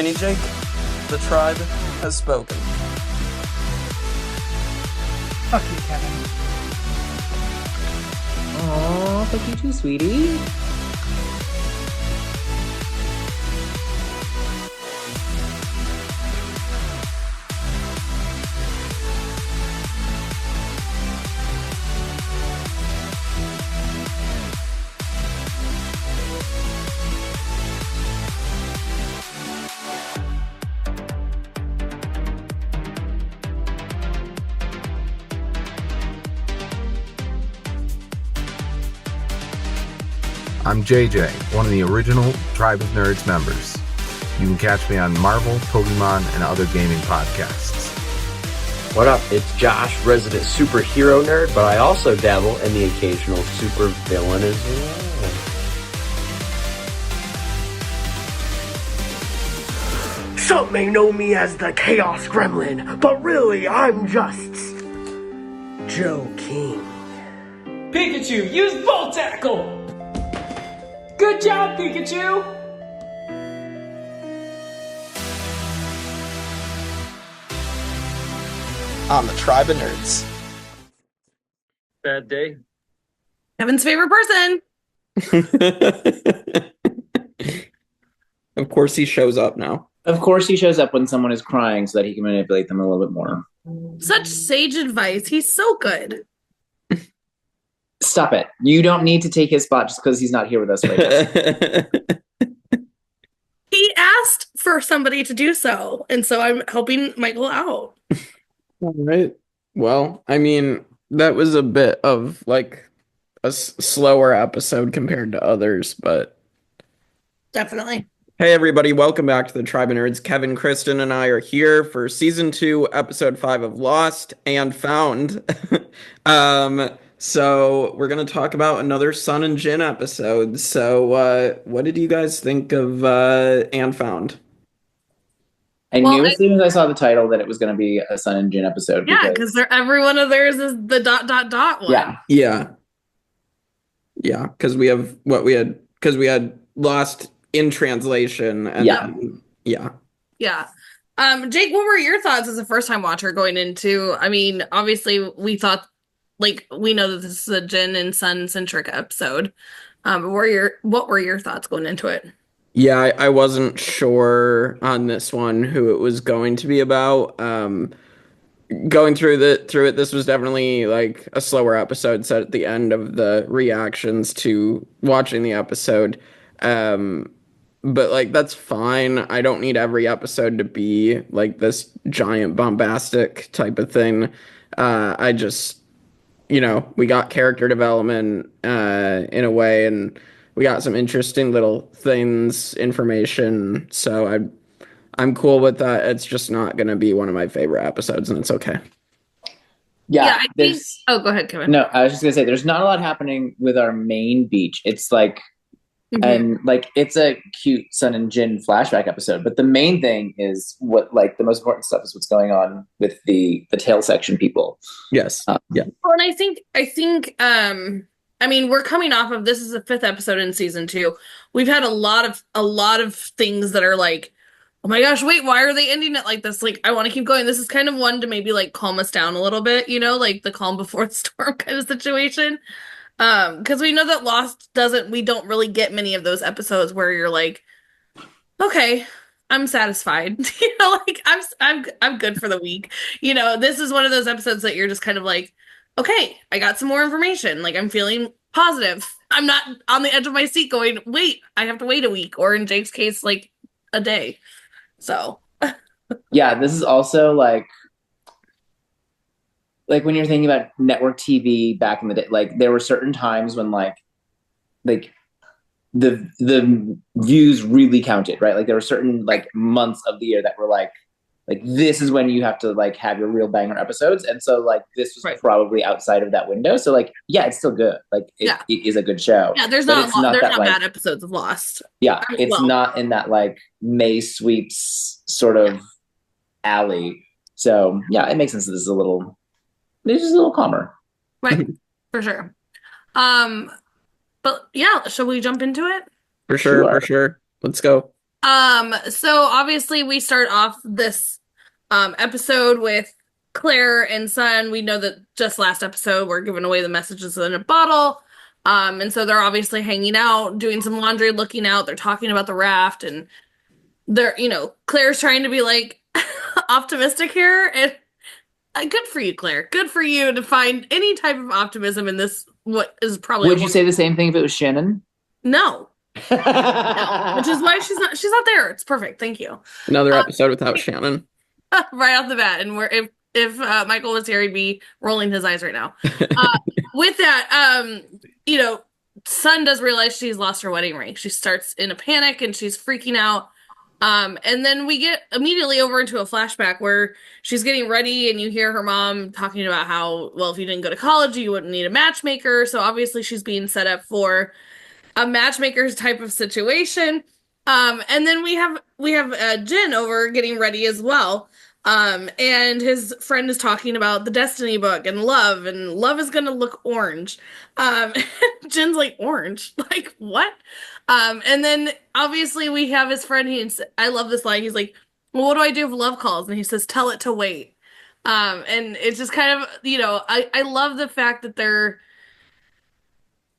Penny Jake, the tribe has spoken. Fuck you, Kevin. Aw, fuck you too, sweetie. I'm JJ, one of the original Tribe of Nerds members. You can catch me on Marvel, Pokemon, and other gaming podcasts. What up? It's Josh, resident superhero nerd, but I also dabble in the occasional super villain as well. Some may know me as the Chaos Gremlin, but really I'm just Joe King. Pikachu, use Volt Tackle! Good job, Pikachu! On the Tribe of Nerds. Bad day. Kevin's favorite person. Of course he shows up now. Of course he shows up when someone is crying so that he can manipulate them a little bit more. Such sage advice. He's so good. Stop it. You don't need to take his spot just because he's not here with us right now. He asked for somebody to do so, and so I'm helping Michael out. All right. Well, I mean, that was a bit of like a slower episode compared to others, but Definitely. hey everybody, welcome back to the Tribe of Nerds. Kevin, Kristin, and I are here for season 2, episode 5 of Lost and Found. So we're gonna talk about another Sun and Jin episode. So what did you guys think of and Found? I knew as soon as I saw the title that it was going to be a Sun and Jin episode. Yeah, because every one of theirs is the ... one. Yeah. Because we had Lost in translation. And Yeah. Jake, what were your thoughts as a first-time watcher going into? I mean, obviously, we thought, like, we know that this is a Jin and Sun-centric episode. What were your thoughts going into it? Yeah, I wasn't sure on this one who it was going to be about. Going through it, this was definitely like a slower episode set at the end of the reactions to watching the episode. But like that's fine. I don't need every episode to be like this giant bombastic type of thing. I just, we got character development in a way, and we got some interesting little things, information. So I'm cool with that. It's just not going to be one of my favorite episodes, and it's okay. Yeah. I think... Oh, go ahead, Kevin. No, I was just going to say, there's not a lot happening with our main beach. It's like, and like, it's a cute Sun and Jin flashback episode, but the main thing is what, like, the most important stuff is what's going on with the tail section people. Yes. Yeah. Well, and I think, I mean, we're coming off of, this is the 5th episode in season 2. We've had a lot of things that are like, oh my gosh, wait, why are they ending it like this? Like, I want to keep going. This is kind of one to maybe like calm us down a little bit, like the calm before the storm kind of situation. Because we know that Lost we don't really get many of those episodes where you're like, okay, I'm satisfied. Like I'm good for the week. This is one of those episodes that you're just kind of like, okay, I got some more information. Like, I'm feeling positive. I'm not on the edge of my seat going, wait, I have to wait a week. Or in Jake's case, like a day. So. Yeah, this is also like when you're thinking about network TV back in the day, like there were certain times when like the views really counted, right? Like there were certain like months of the year that were like this is when you have to like have your real banger episodes, and so like this was probably outside of that window. So like it's still good. Like it is a good show. Yeah, there's not bad episodes of Lost. Yeah, it's not in that like May sweeps sort of alley. So yeah, it makes sense that this is a little calmer. Right, for sure. But yeah, shall we jump into it? For sure. Let's go. So obviously we start off this episode with Claire and Son. We know that just last episode we're giving away the messages in a bottle. And so they're obviously hanging out, doing some laundry, looking out. They're talking about the raft, and they're, Claire's trying to be like optimistic here. And good for you, Claire. Good for you to find any type of optimism in this. What is probably Would you say the same thing if it was Shannon? No. No, which is why she's not there. It's perfect. Thank you. Another episode without Shannon. Right off the bat, and if Michael was here, he'd be rolling his eyes right now. With that, Sun does realize she's lost her wedding ring. She starts in a panic and she's freaking out. And then we get immediately over into a flashback where she's getting ready, and you hear her mom talking about how, well, if you didn't go to college, you wouldn't need a matchmaker. So obviously she's being set up for a matchmaker's type of situation. And then we have Jin over getting ready as well. And his friend is talking about the Destiny book and love is gonna look orange. Jin's like, orange? Like, what? And then obviously we have his friend, I love this line, he's like, well, what do I do if love calls? And he says, tell it to wait. And it's just kind of, I love the fact that they're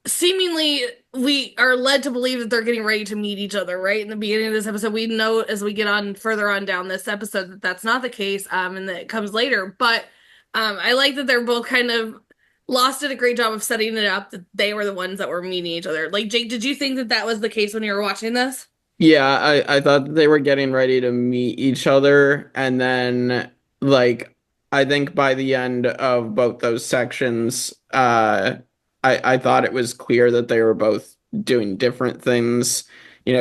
seemingly, we are led to believe that they're getting ready to meet each other, right? In the beginning of this episode, we know as we get on further on down this episode that that's not the case, and that it comes later. But I like that they're both kind of did a great job of setting it up that they were the ones that were meeting each other. Like, Jake, did you think that that was the case when you were watching this? Yeah, I thought that they were getting ready to meet each other, and then, like, I think by the end of both those sections, I thought it was clear that they were both doing different things.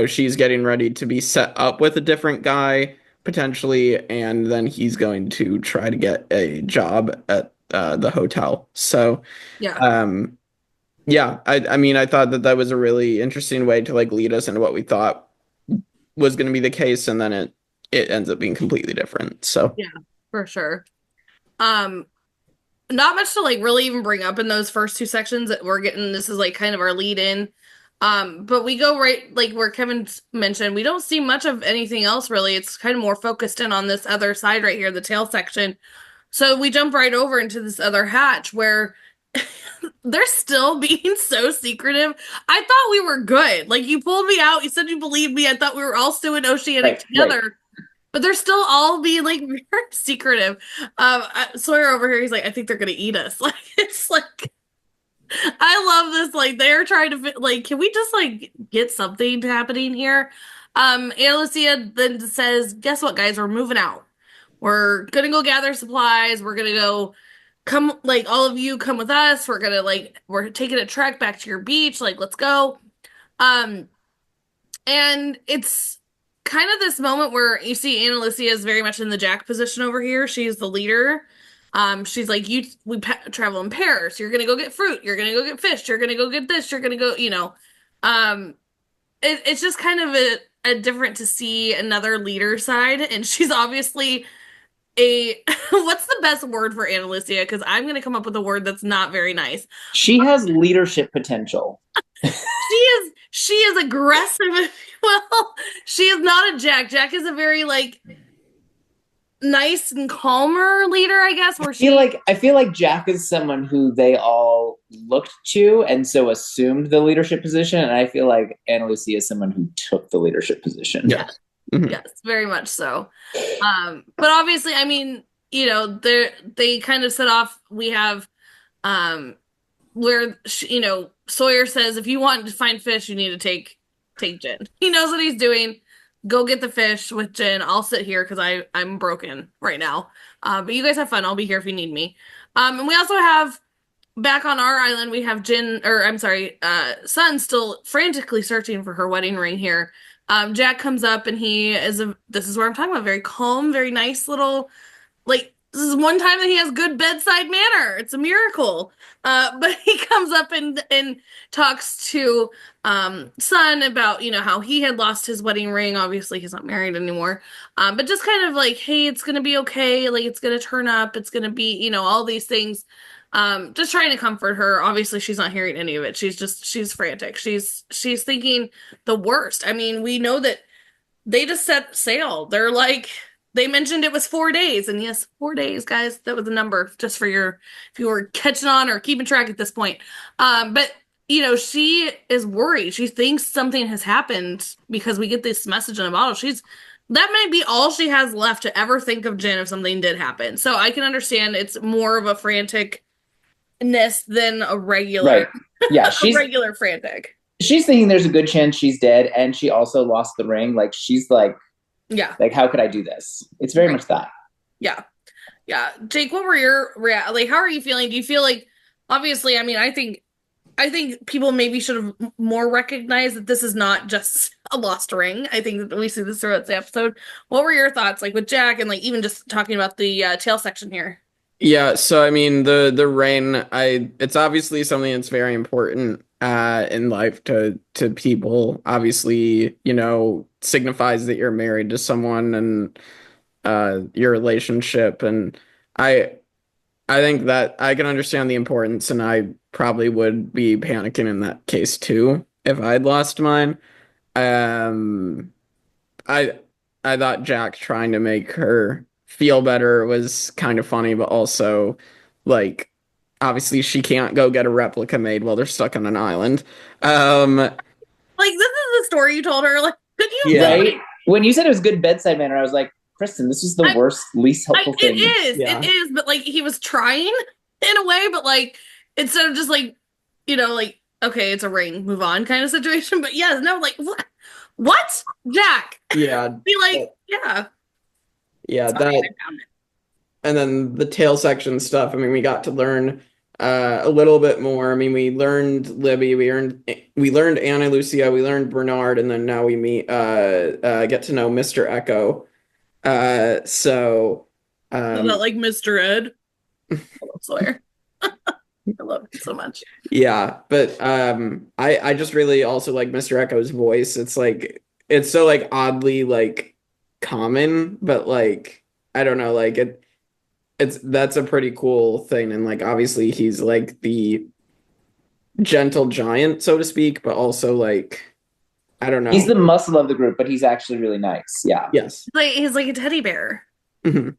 She's getting ready to be set up with a different guy, potentially, and then he's going to try to get a job at the hotel. So, yeah. I mean, I thought that was a really interesting way to, like, lead us into what we thought was going to be the case, and then it ends up being completely different. So, yeah, for sure. Not much to like really even bring up in those first two sections that we're getting. This is like kind of our lead in. But we go right, like where Kevin mentioned, we don't see much of anything else really. It's kind of more focused in on this other side right here, the tail section. So we jump right over into this other hatch where they're still being so secretive. I thought we were good. Like, you pulled me out. You said you believed me. I thought we were all still in Oceanic together. Right. But they're still all being like very secretive. Sawyer over here, he's like, I think they're gonna eat us. Like, it's like, I love this. Like, they're trying to like, can we just like get something happening here? Ana Lucia then says, guess what, guys? We're moving out. We're gonna go gather supplies. We're gonna go like, all of you come with us. We're taking a trek back to your beach. Like, let's go. And it's kind of this moment where you see Ana Lucia is very much in the Jack position over here. She's the leader. She's like, we travel in pairs. You're going to go get fruit. You're going to go get fish. You're going to go get this. You're going to go, it's just kind of a different to see another leader side. And she's obviously what's the best word for Ana Lucia? Because I'm going to come up with a word that's not very nice. She has leadership potential. She is aggressive. Well, she is not a Jack. Jack is a very like nice and calmer leader, I guess. I feel like Jack is someone who they all looked to and so assumed the leadership position, and I feel like Ana Lucia is someone who took the leadership position. Yeah. Mm-hmm. Yes, very much so. But obviously, I mean, they kind of set off. We have where Sawyer says, if you want to find fish, you need to take Jin. He knows what he's doing. Go get the fish with Jin. I'll sit here because I'm broken right now. But you guys have fun. I'll be here if you need me. And we also have back on our island, we have Sun still frantically searching for her wedding ring here. Jack comes up and this is where I'm talking about, very calm, very nice little, like, this is one time that he has good bedside manner. It's a miracle. But he comes up and talks to Sun about, how he had lost his wedding ring. Obviously, he's not married anymore. But just kind of like, hey, it's going to be okay. Like, it's going to turn up. It's going to be, all these things. Just trying to comfort her. Obviously, she's not hearing any of it. She's frantic. She's thinking the worst. I mean, we know that they just set sail. They're like, they mentioned it was 4 days, and yes, 4 days, guys. That was a number just for if you were catching on or keeping track at this point. But she is worried. She thinks something has happened because we get this message in a bottle. That might be all she has left to ever think of Jen if something did happen. So I can understand it's more of a franticness than a regular. Right. Yeah, she's regular frantic. She's thinking there's a good chance she's dead, and she also lost the ring. Like, she's like, yeah, like, how could I do this? It's very much that. Yeah. Jake, what were your how are you feeling? Do you feel like, obviously, I mean, I think people maybe should have more recognized that this is not just a lost ring. I think that we see this throughout the episode. What were your thoughts, like with Jack, and like even just talking about the tail section here? Yeah, so I mean the ring, it's obviously something that's very important in life to people. Obviously, signifies that you're married to someone and your relationship, and I think that I can understand the importance, and I probably would be panicking in that case too if I'd lost mine. I thought Jack trying to make her feel better was kind of funny, but also, like, obviously she can't go get a replica made while they're stuck on an island. Like, this is the story you told her. Like, could you? Yeah. Right? When you said it was good bedside manner, I was like, Kristin, this is the worst, least helpful thing. It is, but like he was trying in a way, but like instead of just like, like, okay, it's a ring, move on kind of situation. But yes, no, like what? Jack? Yeah. Be like, yeah. Yeah, Sorry, that. And then the tail section stuff. I mean, we got to learn a little bit more. I mean, we learned Libby, we learned Anna Lucia, we learned Bernard, and then now we get to know Mr. Echo. So is that like Mr. Ed? I love Sawyer. I love it so much. Yeah, but I just really also like Mr. Echo's voice. It's like, it's so like oddly like common, but like I don't know, like that's a pretty cool thing. And like obviously he's like the gentle giant, so to speak, but also like I don't know. He's the muscle of the group, but he's actually really nice. Yeah. Yes. He's like a teddy bear. And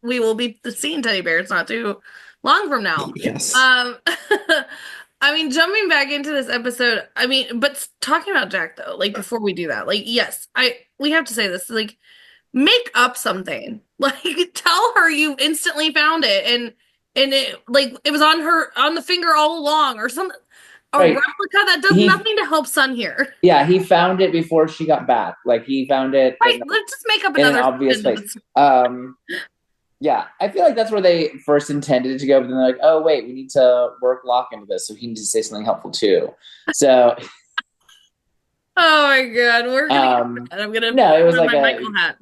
we will be seeing teddy bears not too long from now. Yes. I mean, jumping back into this episode, I mean, but talking about Jack though, like before we do that, like, yes, we have to say this, like, make up something. Like, tell her you instantly found it and it like it was on the finger all along or something. A right. replica that does nothing to help Sun here. Yeah, he found it before she got back. Like, he found it. Right, let's just make up another in an obvious place. Yeah, I feel like that's where they first intended it to go, but then they're like, oh wait, we need to work Locke into this, so he needs to say something helpful too. So oh my god, we're gonna I'm gonna no, it was like my Michael hat.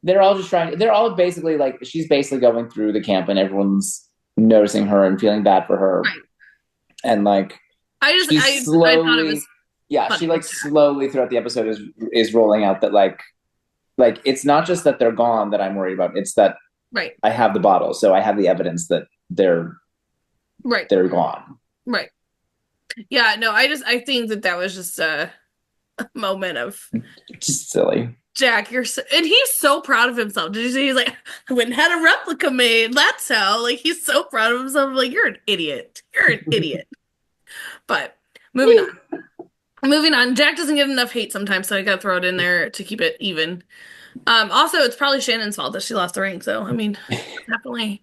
They're all basically like, she's basically going through the camp and everyone's noticing her and feeling bad for her. Right. And like I thought it was funny. She like slowly throughout the episode is rolling out that like it's not just that they're gone that I'm worried about. It's that I have the bottle, so I have the evidence that they're gone. Right. Yeah, no, I think that was just a moment of just silly. Jack, and he's so proud of himself. Did you see? He's like, I went and had a replica made. That's how. Like, he's so proud of himself. Like, you're an idiot. You're an idiot. But moving on. Jack doesn't get enough hate sometimes, so I gotta throw it in there to keep it even. Also, it's probably Shannon's fault that she lost the ring. So, I mean, definitely.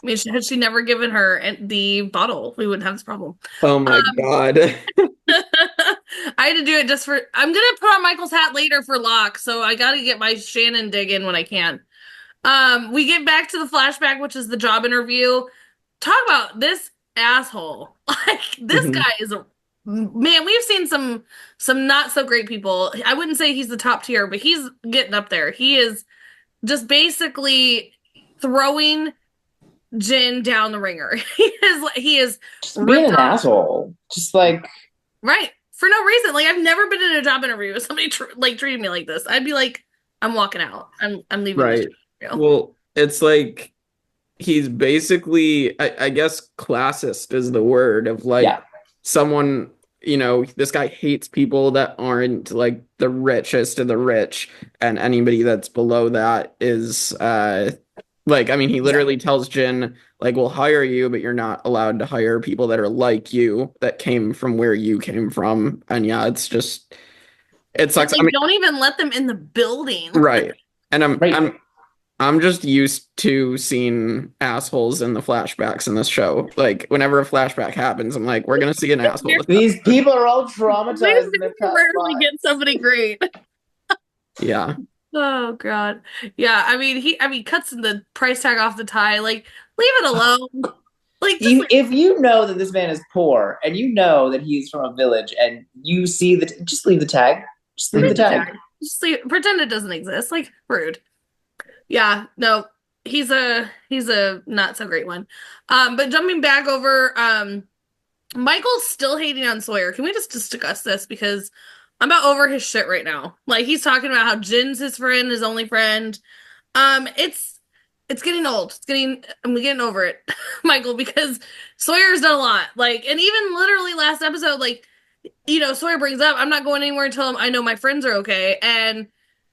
I mean, had she never given her the bottle, we wouldn't have this problem. Oh my god. I had to do it just for. I'm gonna put on Michael's hat later for Locke, so I gotta get my Shannon dig in when I can. We get back to the flashback, which is the job interview. Talk about this asshole. Like, this guy is a man. We've seen some not so great people. I wouldn't say he's the top tier, but he's getting up there. He is just basically throwing Jen down the ringer. He is just being an asshole. Just like right. For no reason. Like, I've never been in a job interview with somebody treating me like this. I'd be like, I'm walking out. I'm leaving. Right. Well, it's like he's basically, I guess, classist is the word of like someone. you know, this guy hates people that aren't like the richest of the rich, and anybody that's below that is like, I mean, he literally tells Jin, like, we'll hire you, but you're not allowed to hire people that are like you, that came from where you came from. And yeah, it's just, it sucks. Like, I mean, don't even let them in the building. right. And Right. I'm just used to seeing assholes in the flashbacks in this show. Like, whenever a flashback happens, I'm like, we're gonna see an asshole. These people are all traumatized in their past Rarely lives. get somebody great. Yeah. Oh god. Yeah, I mean he cuts the price tag off the tie. Like, leave it alone. Like, just If you know that this man is poor and you know that he's from a village and you see that, just leave the tag. Just leave the tag. Just pretend it doesn't exist. Like, rude. Yeah, no, he's a not so great one. But jumping back over, Michael's still hating on Sawyer. Can we just discuss this? Because I'm about over his shit right now. Like, he's talking about how Jin's his friend, his only friend. It's getting old. I'm getting over it, Michael, because Sawyer's done a lot. Like, and even literally last episode, like, you know, Sawyer brings up, I'm not going anywhere until I know my friends are okay. And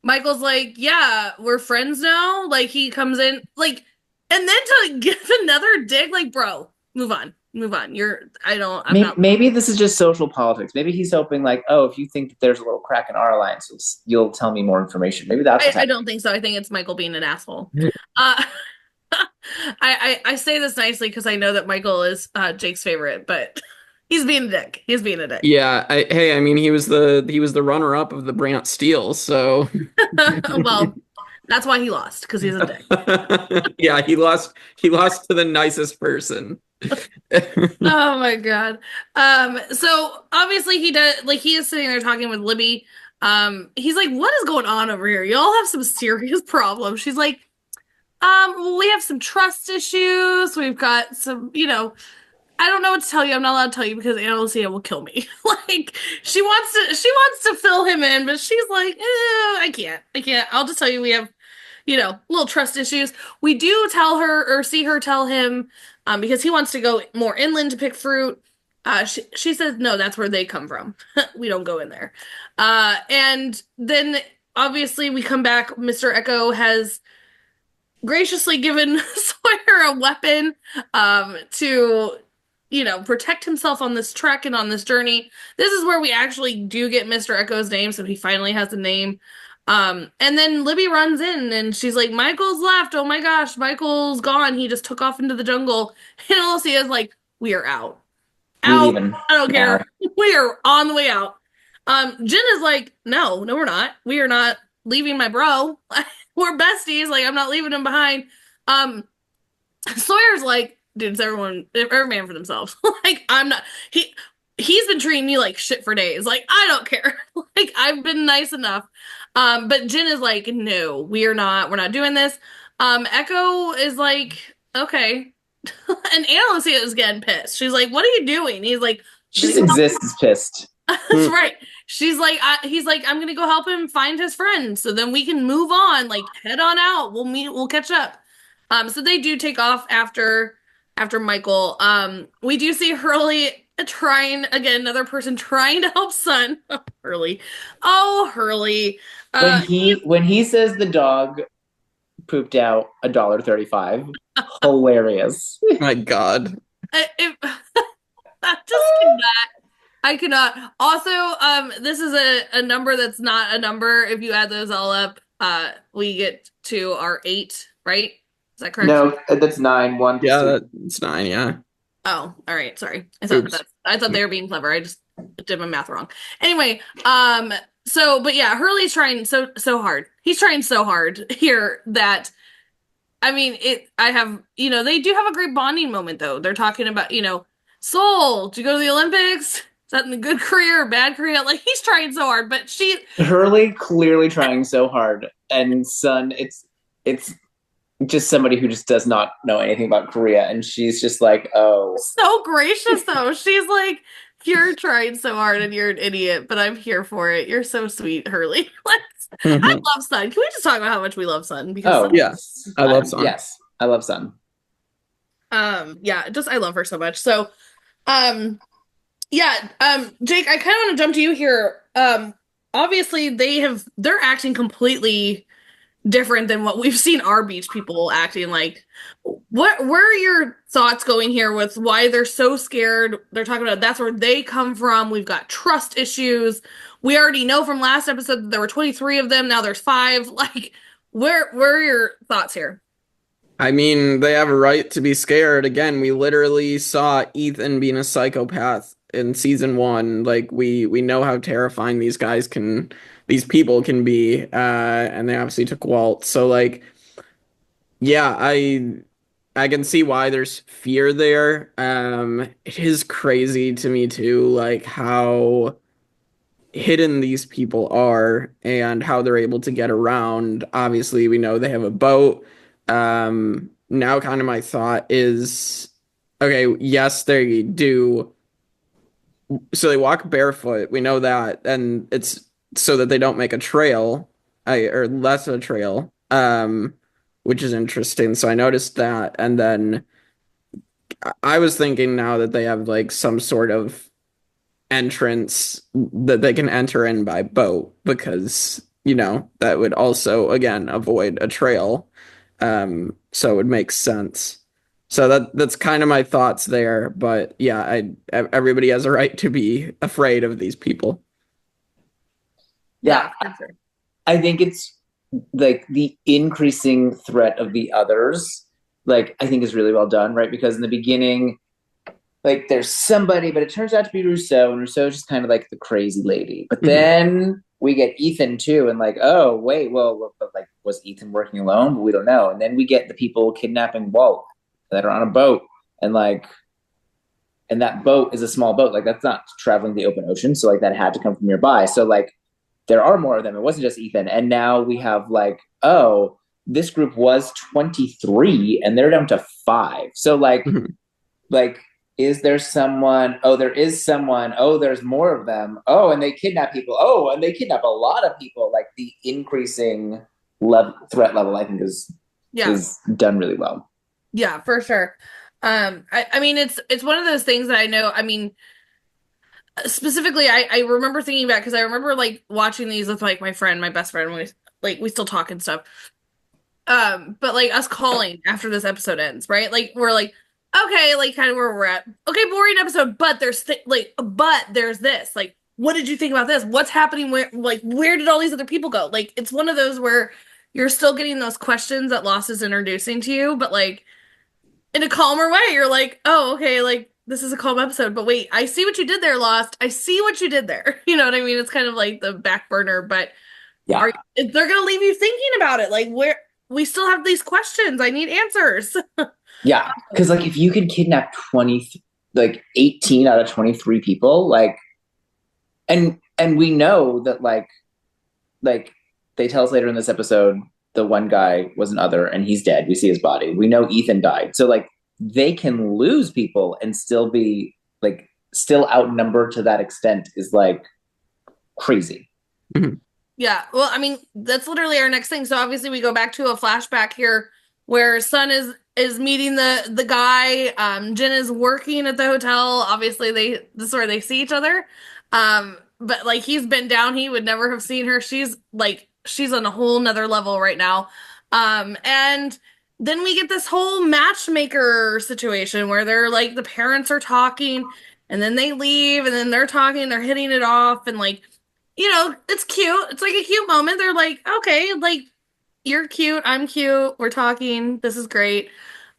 Michael's like, yeah, we're friends now. Like, he comes in, like, and then to give another dig, like, bro, move on. Maybe this is just social politics. Maybe he's hoping, like, oh, if you think that there's a little crack in our alliance, you'll tell me more information. Maybe that's I don't think so. I think it's Michael being an asshole. I say this nicely because I know that Michael is Jake's favorite, but he's being a dick. Yeah, I mean, he was the runner up of the Brant Steele, so well, that's why he lost, because he's a dick. yeah, he lost to the nicest person. Oh my god. So obviously he does, like, he is sitting there talking with Libby. He's like, what is going on over here? Y'all have some serious problems. She's like, well, we have some trust issues. We've got some, you know, I don't know what to tell you. I'm not allowed to tell you because Anna Lucia will kill me. Like, she wants to fill him in, but she's like, I can't. I'll just tell you we have, you know, little trust issues. We do tell her, or see her tell him, because he wants to go more inland to pick fruit. She says, no, that's where they come from. We don't go in there. And then obviously we come back. Mr. Echo has graciously given Sawyer a weapon to, you know, protect himself on this trek and on this journey. This is where we actually do get Mr. Echo's name, so he finally has a name. And then Libby runs in and she's like, Michael's left. Oh my gosh, Michael's gone. He just took off into the jungle. And Alcia's like, we are out. Out. I don't care. We are on the way out. Jin is like, no, we're not. We are not leaving my bro. We're besties. Like, I'm not leaving him behind. Sawyer's like, dude, it's every man for themselves. Like, I'm not. He's been treating me like shit for days. Like, I don't care. Like, I've been nice enough. But Jin is like, no, we're not doing this. Echo is like, okay. And Anna Lucia is getting pissed. She's like, what are you doing? He's like, she just exists pissed. That's right. She's like, he's like, I'm gonna go help him find his friends, so then we can move on. Like, head on out. We'll catch up. So they do take off after Michael. We do see Hurley trying again, another person trying to help Sun. Hurley. Oh, Hurley. When he says the dog pooped out $1.35, hilarious. My God. I cannot. Also, this is a number that's not a number. If you add those all up, we get to our 8, right? Is that correct? No, that's 9. 1. Yeah, that's 9. Yeah. Oh, all right. Sorry. I thought they were being clever. I just did my math wrong. Anyway, but yeah, Hurley's trying so hard. He's trying so hard here that, I mean, they do have a great bonding moment though. They're talking about, Soul, did you go to the Olympics? Is that in a good career or bad career? Like, he's trying so hard, but Hurley clearly trying so hard, and Sun, it's just somebody who just does not know anything about Korea, and she's just like, oh. So gracious, though. She's like, you're trying so hard and you're an idiot, but I'm here for it. You're so sweet, Hurley. I love Sun. Can we just talk about how much we love Sun? Because yes, I love Sun. Yes, I love Sun. I love her so much. So, Yeah, Jake, I kind of want to jump to you here. Obviously they're acting completely different than what we've seen our beach people acting like. Where are your thoughts going here with why they're so scared? They're talking about that's where they come from. We've got trust issues. We already know from last episode that there were 23 of them. Now there's 5. Like, where are your thoughts here? I mean, they have a right to be scared. Again, we literally saw Ethan being a psychopath in season 1. Like, we know how terrifying these people can be, and they obviously took Walt. So, like, yeah, I can see why there's fear there. It is crazy to me too, like how hidden these people are and how they're able to get around. Obviously, we know they have a boat. Now kind of my thought is, okay, yes, they do. So they walk barefoot. We know that, and it's so that they don't make a trail, or less of a trail. Which is interesting. So I noticed that, and then I was thinking now that they have like some sort of entrance that they can enter in by boat because, that would also again avoid a trail. So it would make sense. So that's kind of my thoughts there. But yeah, everybody has a right to be afraid of these people. Yeah, for sure. I think it's like the increasing threat of the others, like I think is really well done, right? Because in the beginning, like there's somebody, but it turns out to be Rousseau, and Rousseau's just kind of like the crazy lady. But then we get Ethan too, and like, oh wait, well, but like, was Ethan working alone? We don't know. And then we get the people kidnapping Walt that are on a boat, and like, and that boat is a small boat, like that's not traveling the open ocean, so like that had to come from nearby. So like, there are more of them. It wasn't just Ethan. And now we have like, oh, this group was 23 and they're down to 5. So like, like, is there someone? Oh, there is someone. Oh, there's more of them. Oh, and they kidnap people. Oh, and they kidnap a lot of people. Like the increasing threat level, I think is done really well. Yeah, for sure. I mean, it's one of those things that I know. I mean, specifically, I remember thinking back because I remember like watching these with like my best friend, when we still talk and stuff. But like us calling after this episode ends, right? Like we're like, okay, like kind of where we're at. Okay, boring episode, but there's but there's this. Like, what did you think about this? What's happening? Where did all these other people go? Like, it's one of those where you're still getting those questions that Lost is introducing to you, but like in a calmer way. You're like, oh, okay, like this is a calm episode, but wait, I see what you did there, Lost. I see what you did there. You know what I mean? It's kind of like the back burner, but yeah, they're gonna leave you thinking about it. Like, where we still have these questions. I need answers. Yeah, because like if you could kidnap 18 out of 23 people, like, and we know that like they tell us later in this episode, the one guy was an other and he's dead. We see his body. We know Ethan died. So like they can lose people and still be like still outnumbered to that extent is like crazy. Mm-hmm. Yeah. Well, I mean, that's literally our next thing. So obviously we go back to a flashback here where Sun is meeting the guy. Jen is working at the hotel. Obviously this is where they see each other. But like he's been down, he would never have seen her. She's on a whole nother level right now. And then we get this whole matchmaker situation where they're like, the parents are talking and then they leave and then they're talking, they're hitting it off. And like, it's cute. It's like a cute moment. They're like, okay, like you're cute. I'm cute. We're talking. This is great.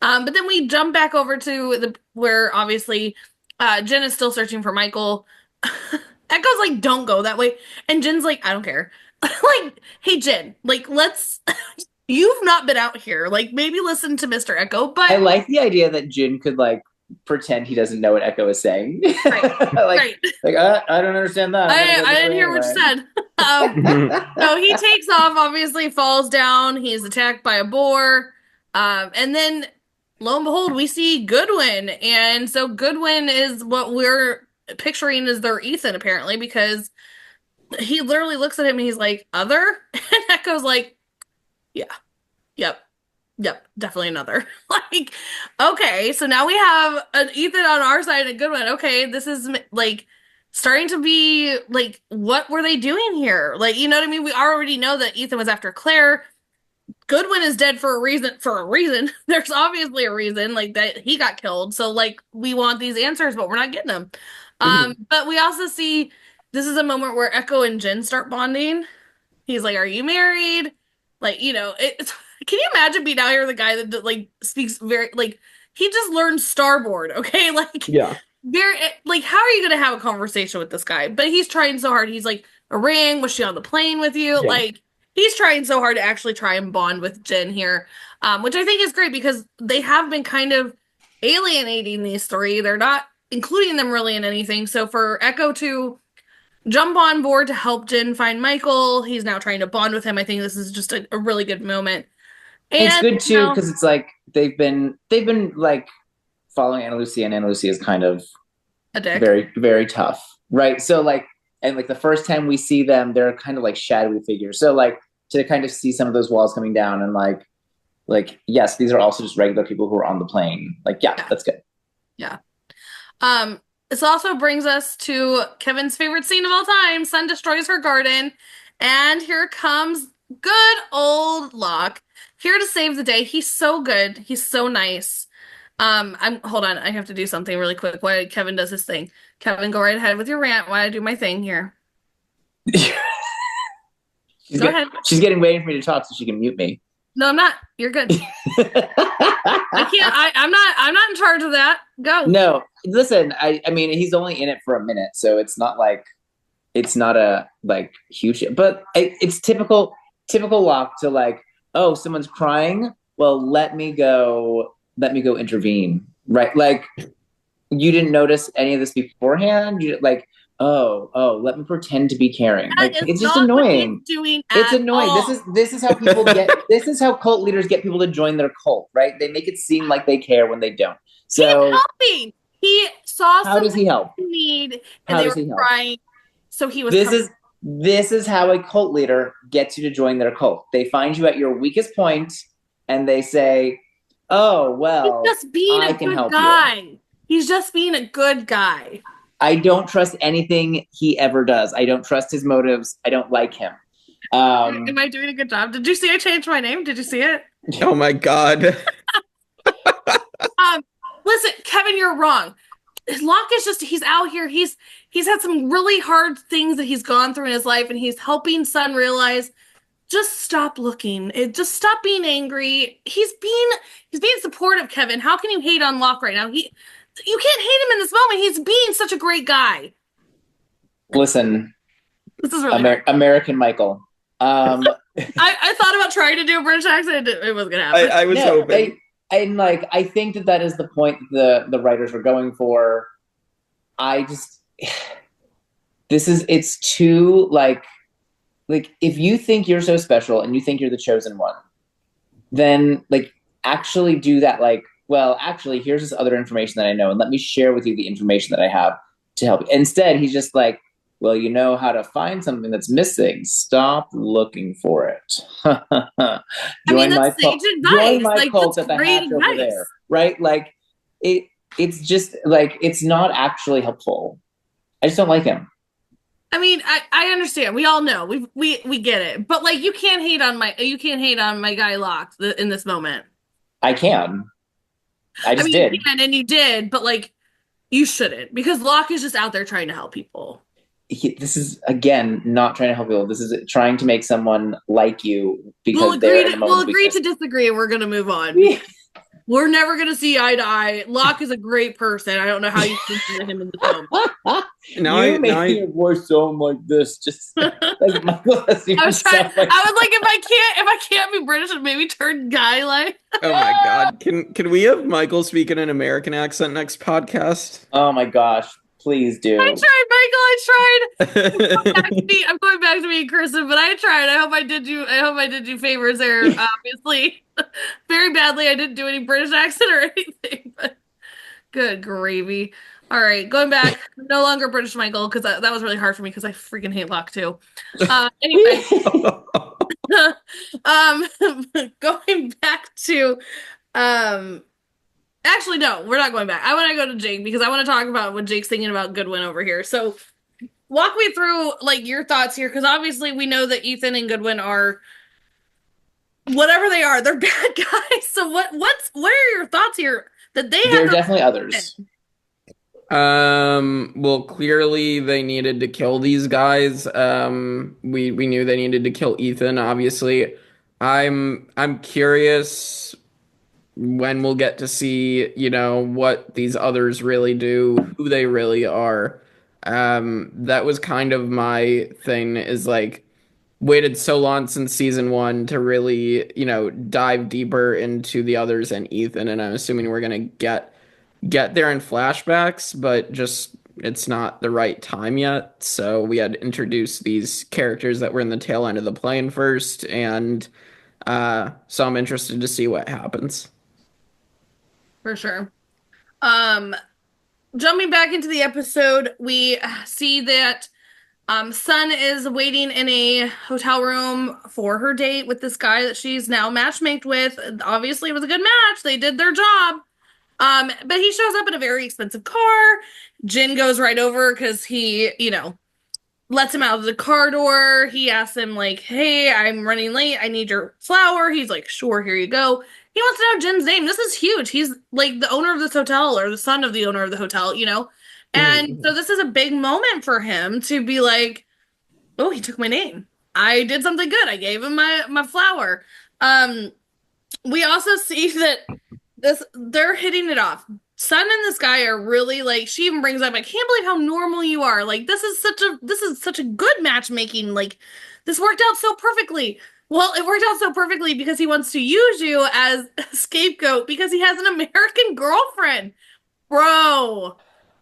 But then we jump back over to where obviously, Jen is still searching for Michael. Echo's like, don't go that way. And Jen's like, I don't care. Like, hey, Jen, like, you've not been out here. Like, maybe listen to Mr. Echo, but I like the idea that Jin could like pretend he doesn't know what Echo is saying. Right. Like, I don't understand that. I didn't hear what you said. So he takes off, obviously falls down. He's attacked by a boar. And then lo and behold, we see Goodwin. And so Goodwin is what we're picturing as their Ethan, apparently, because he literally looks at him and he's like, other? And Echo's like, yeah, yep. Yep, definitely another. Like, okay, so now we have an Ethan on our side and a good one. Okay, this is like starting to be like, what were they doing here? Like, you know what I mean? We already know that Ethan was after Claire. Goodwin is dead for a reason. For a reason, there's obviously a reason, like that he got killed. So, like, we want these answers, but we're not getting them. But we also see this is a moment where Echo and Jen start bonding. He's like, "Are you married?" Like, you know, it's. Can you imagine being out here the guy that like speaks very like he just learned Starboard, okay? Like, Yeah. very like how are you gonna have a conversation with this guy? But he's trying so hard. He's like, a ring, was she on the plane with you? Yeah. Like, he's trying so hard to actually try and bond with Jen here, which I think is great because they have been kind of alienating these three. They're not including them really in anything. So for Echo to jump on board to help Jen find Michael, he's now trying to bond with him. I think this is just a really good moment. And it's good too because it's like they've been like following Ana Lucia, and Ana Lucia is kind of a dick. very, very tough, right? So like, and like the first time we see them, they're kind of like shadowy figures. So like to kind of see some of those walls coming down and like yes, these are also just regular people who are on the plane. Like yeah. That's good. Yeah. This also brings us to Kevin's favorite scene of all time. Sun destroys her garden, and here comes good old Locke, here to save the day. He's so good. He's so nice. Hold on, I have to do something really quick while Kevin does his thing. Kevin, go right ahead with your rant while I do my thing here. Go ahead. She's getting waiting for me to talk so she can mute me. No, I'm not. You're good. I can't. I'm not in charge of that. Go. No, listen. I mean, he's only in it for a minute, so it's not like it's not a like huge. But it's typical Locke to like, oh, someone's crying. Well, let me go intervene. Right? Like, you didn't notice any of this beforehand. You like, oh, let me pretend to be caring. Like, it's just annoying. It's annoying. All. This is how people get. This is how cult leaders get people to join their cult, right? They make it seem like they care when they don't. So he's helping. He saw how does he help? Need, and they were crying. So he was. This is how a cult leader gets you to join their cult. They find you at your weakest point, and they say, "Oh well, he's just being a good guy. He's just being a good guy." I don't trust anything he ever does. I don't trust his motives. I don't like him. Am I doing a good job? Did you see I changed my name? Did you see it? Oh my God. Listen, Kevin, you're wrong. Locke is just, he's out here. He's had some really hard things that he's gone through in his life, and he's helping Sun realize, just stop looking. Just stop being angry. He's being supportive, Kevin. How can you hate on Locke right now? You can't hate him in this moment. He's being such a great guy. Listen, this is really American Michael. I thought about trying to do a British accent. It wasn't gonna happen. I was hoping. I think that is the point the writers were going for. It's too like if you think you're so special and you think you're the chosen one, then like actually do that. Like, well, actually, here's this other information that I know, and let me share with you the information that I have to help you. Instead, he's just like, well, you know how to find something that's missing. Stop looking for it. Join my cult at the hatch over there. Right? Like, it's just like, it's not actually helpful. I just don't like him. I mean, I understand. We all know. We get it. But like, you can't hate on my guy Locke in this moment. I can. I just did. You can, and you did, but like, you shouldn't, because Locke is just out there trying to help people. This is, again, not trying to help people. This is trying to make someone like you because we'll agree to disagree, and we're going to move on. We're never going to see eye to eye. Locke is a great person. I don't know how you consider him in the film. You make your voice sound like this. Just like Michael. I was like, if I can't be British, and maybe turn guy like. Oh my God! Can we have Michael speak in an American accent next podcast? Oh my gosh! Please do. I tried, Michael. I tried. I'm going back to being Kristin, but I tried. I hope I did you favors there. Obviously, very badly. I didn't do any British accent or anything. But good gravy. All right, going back. No longer British Michael, because that was really hard for me because I freaking hate Locke too. Anyway, Going back to actually no, we're not going back. I want to go to Jake because I want to talk about what Jake's thinking about Goodwin over here. So walk me through like your thoughts here, because obviously we know that Ethan and Goodwin are whatever they are, they're bad guys. So what are your thoughts here that they There have are definitely others. Well, clearly they needed to kill these guys. We knew they needed to kill Ethan, obviously. I'm curious when we'll get to see, what these others really do, who they really are. That was kind of my thing, is like waited so long since season 1 to really, dive deeper into the others and Ethan, and I'm assuming we're gonna get there in flashbacks, but just it's not the right time yet. So we had to introduce these characters that were in the tail end of the plane first, and so I'm interested to see what happens. For sure. Jumping back into the episode, we see that Sun is waiting in a hotel room for her date with this guy that she's now matchmaked with. Obviously, it was a good match. They did their job. But he shows up in a very expensive car. Jin goes right over because he, lets him out of the car door. He asks him, like, hey, I'm running late. I need your flower. He's like, sure, here you go. He wants to know Jin's name. This is huge. He's like the owner of this hotel, or the son of the owner of the hotel, And so this is a big moment for him to be like, oh, he took my name. I did something good. I gave him my flower. We also see that they're hitting it off. Sun and this guy are really like, she even brings up, I can't believe how normal you are. Like, this is such a good matchmaking. Like, this worked out so perfectly. Well, it worked out so perfectly because he wants to use you as a scapegoat because he has an American girlfriend. Bro.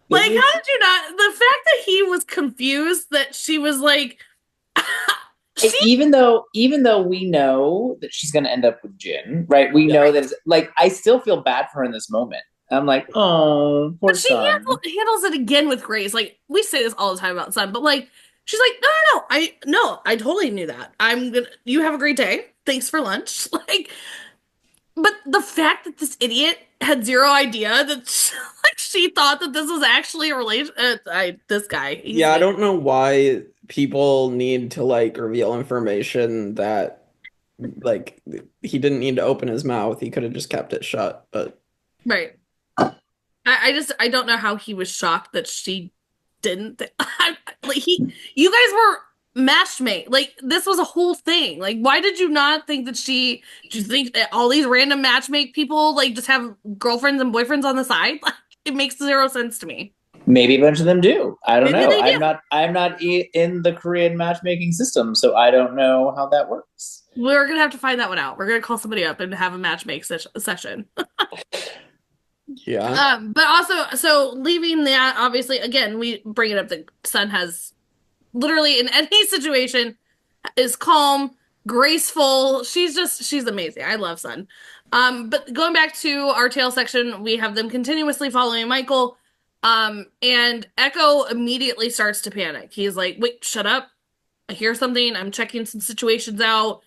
Like, how did you not? The fact that he was confused that she was like, even though we know that she's going to end up with Jin, right? We know that it's like, I still feel bad for her in this moment. I'm like, oh, poor but she Sun. handles it again with grace. Like, we say this all the time about Sun, but like, she's like, no, I totally knew that. You have a great day. Thanks for lunch. Like, but the fact that this idiot had zero idea that she thought that this was actually a relation. This guy. I don't know why people need to like reveal information that like he didn't need to open his mouth. He could have just kept it shut. But right. I don't know how he was shocked that she didn't. You guys were matchmate. Like, this was a whole thing. Like, why did you not think that do you think that all these random matchmake people like just have girlfriends and boyfriends on the side? Like, it makes zero sense to me. Maybe a bunch of them do. I don't Maybe know. I'm not in the Korean matchmaking system, so I don't know how that works. We're gonna have to find that one out. We're gonna call somebody up and have a matchmake session. Yeah. But also, so leaving that, obviously, again, we bring it up that Sun has literally in any situation is calm, graceful. She's amazing. I love Sun. But going back to our tail section, we have them continuously following Michael. And Echo immediately starts to panic. He's like, wait, shut up. I hear something. I'm checking some situations out.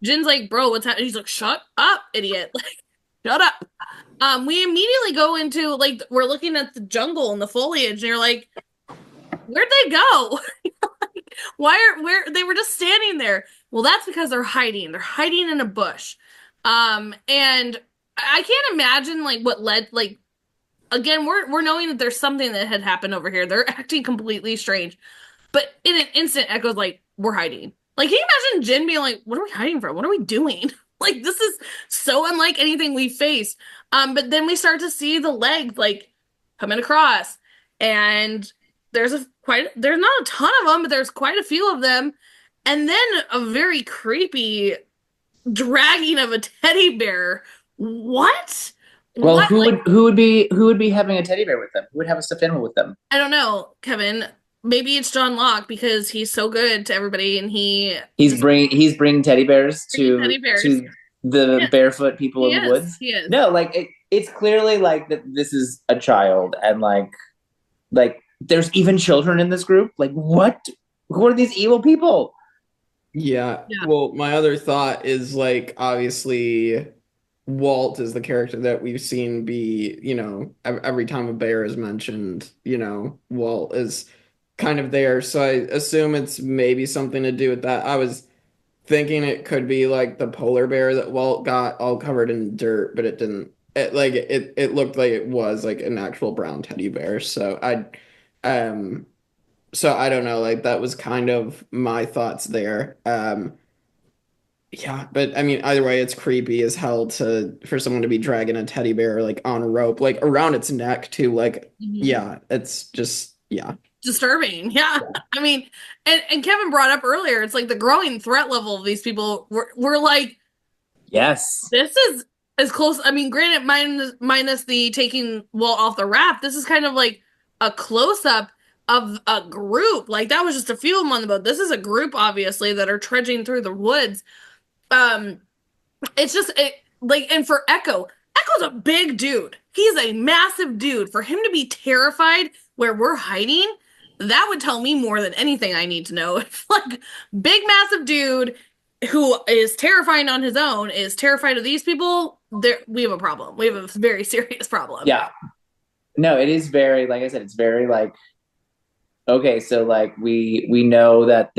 Jin's like, bro, what's happening? He's like, shut up, idiot. Like, shut up. We immediately go into, like, we're looking at the jungle and the foliage, and you're like, where'd they go? Where they were just standing there. Well, that's because they're hiding. They're hiding in a bush. And I can't imagine, like, what led, like, again, we're knowing that there's something that had happened over here. They're acting completely strange. But in an instant, Echo's like, we're hiding. Like, can you imagine Jin being like, what are we hiding from? What are we doing? Like, this is so unlike anything we faced. But then we start to see the legs, like, coming across. And there's not a ton of them, but there's quite a few of them. And then a very creepy dragging of a teddy bear. What? Well, What? who would be having a teddy bear with them? Who would have a stuffed animal with them? I don't know, Kevin. Maybe it's John Locke because he's so good to everybody, and he's bringing teddy bears to to the barefoot people in the woods. He is. No, like it's clearly like that. This is a child, and like there's even children in this group. Like, what? Who are these evil people? Yeah. Yeah. Well, my other thought is like obviously Walt is the character that we've seen be, every time a bear is mentioned, Walt is kind of there. So I assume it's maybe something to do with that. I was thinking it could be like the polar bear that Walt got all covered in dirt, but it didn't. It looked like it was like an actual brown teddy bear. Um so I don't know, like that was kind of my thoughts there. Yeah, but I mean either way it's creepy as hell to for someone to be dragging a teddy bear like on a rope, like around its neck too. Like, Mhm. yeah, it's just yeah. Disturbing. Yeah. I mean, and Kevin brought up earlier, it's like the growing threat level of these people. We're like, Yes. this is as close. I mean, granted, minus the taking Walt off the raft, this is kind of like a close up of a group. Like that was just a few of them on the boat. This is a group, obviously, that are trudging through the woods. Um, it's just like, and for Echo's a big dude. He's a massive dude. For him to be terrified where we're hiding, that would tell me more than anything I need to know. If like big massive dude who is terrifying on his own is terrified of these people, there we have a problem. We have a very serious problem. Yeah. No, it is very, like I said, it's very like, okay, so like we know that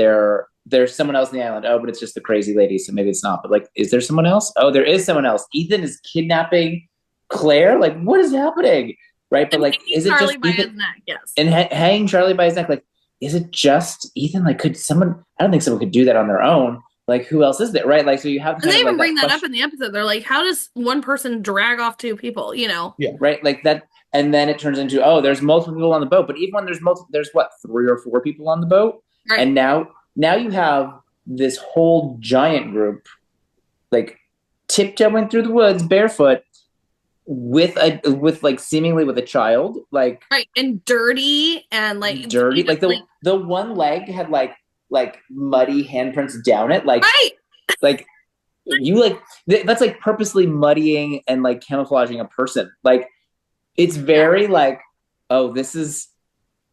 there's someone else on the island. Oh, but it's just the crazy lady, so maybe it's not. But like, is there someone else? Oh, there is someone else. Ethan is kidnapping Claire. Like, what is happening? Right? But And like, hanging is it just Charlie by Ethan his neck? Yes. and hanging Charlie by his neck? Like, is it just Ethan? Like, could someone? I don't think someone could do that on their own. Like, who else is there? Right? Like, so you have And kind they of even like bring that that up question, in the episode. They're like, how does one person drag off two people? You know? Yeah. right? Like that, and then it turns into, oh, there's multiple people on the boat. But even when there's multiple, there's what, 3 or 4 people on the boat, Right. and now you have this whole giant group like tiptoeing through the woods barefoot with like seemingly with a child, like Right. And dirty and like dirty, even, like the one leg had like muddy handprints down it, like right. like you like that's like purposely muddying and like camouflaging a person. Like it's very like, oh, this is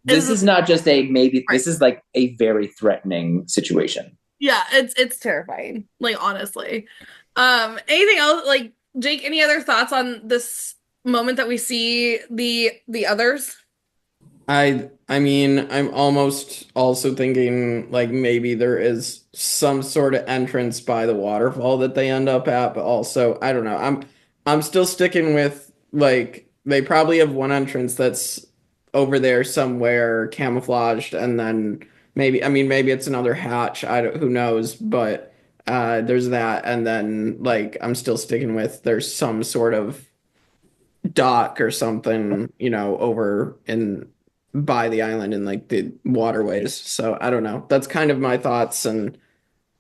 not just a maybe, Right. this is like a very threatening situation. Yeah, it's terrifying. Like honestly. Anything else? Like Jake, any other thoughts on this moment that we see the others? I mean, I'm almost also thinking like maybe there is some sort of entrance by the waterfall that they end up at, but also I don't know. I'm still sticking with like they probably have one entrance that's over there somewhere camouflaged, and then maybe it's another hatch. I don't, who knows, but there's that, and then like I'm still sticking with there's some sort of dock or something, over in by the island in like the waterways. So I don't know. That's kind of my thoughts, and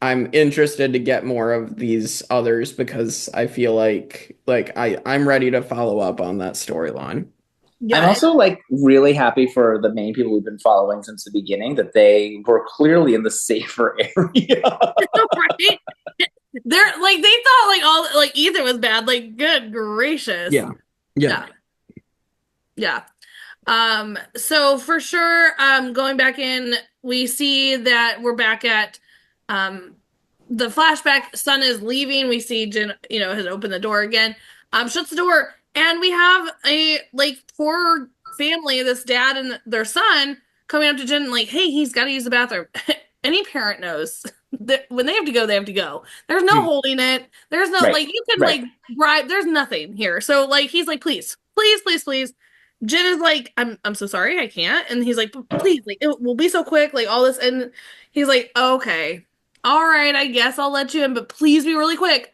I'm interested to get more of these others because I feel like I'm ready to follow up on that storyline. Yeah. I'm also like really happy for the main people we've been following since the beginning that they were clearly in the safer area. Right? They're like they thought like all like Ethan was bad. Like good gracious. Yeah. Yeah. Yeah. So for sure, going back in, we see that we're back at the flashback. Sun is leaving. We see Jen, has opened the door again. Shuts the door, and we have a like poor family, this dad and their son coming up to Jen like, hey, he's got to use the bathroom. Any parent knows that when they have to go, they have to go. There's no holding it. There's no Right. like you can Right. like bribe. There's nothing here. So like he's like, please, please, please, please. Jen is like, I'm so sorry, I can't. And he's like, please, like it will be so quick, like all this. And he's like, okay, all right, I guess I'll let you in, but please be really quick.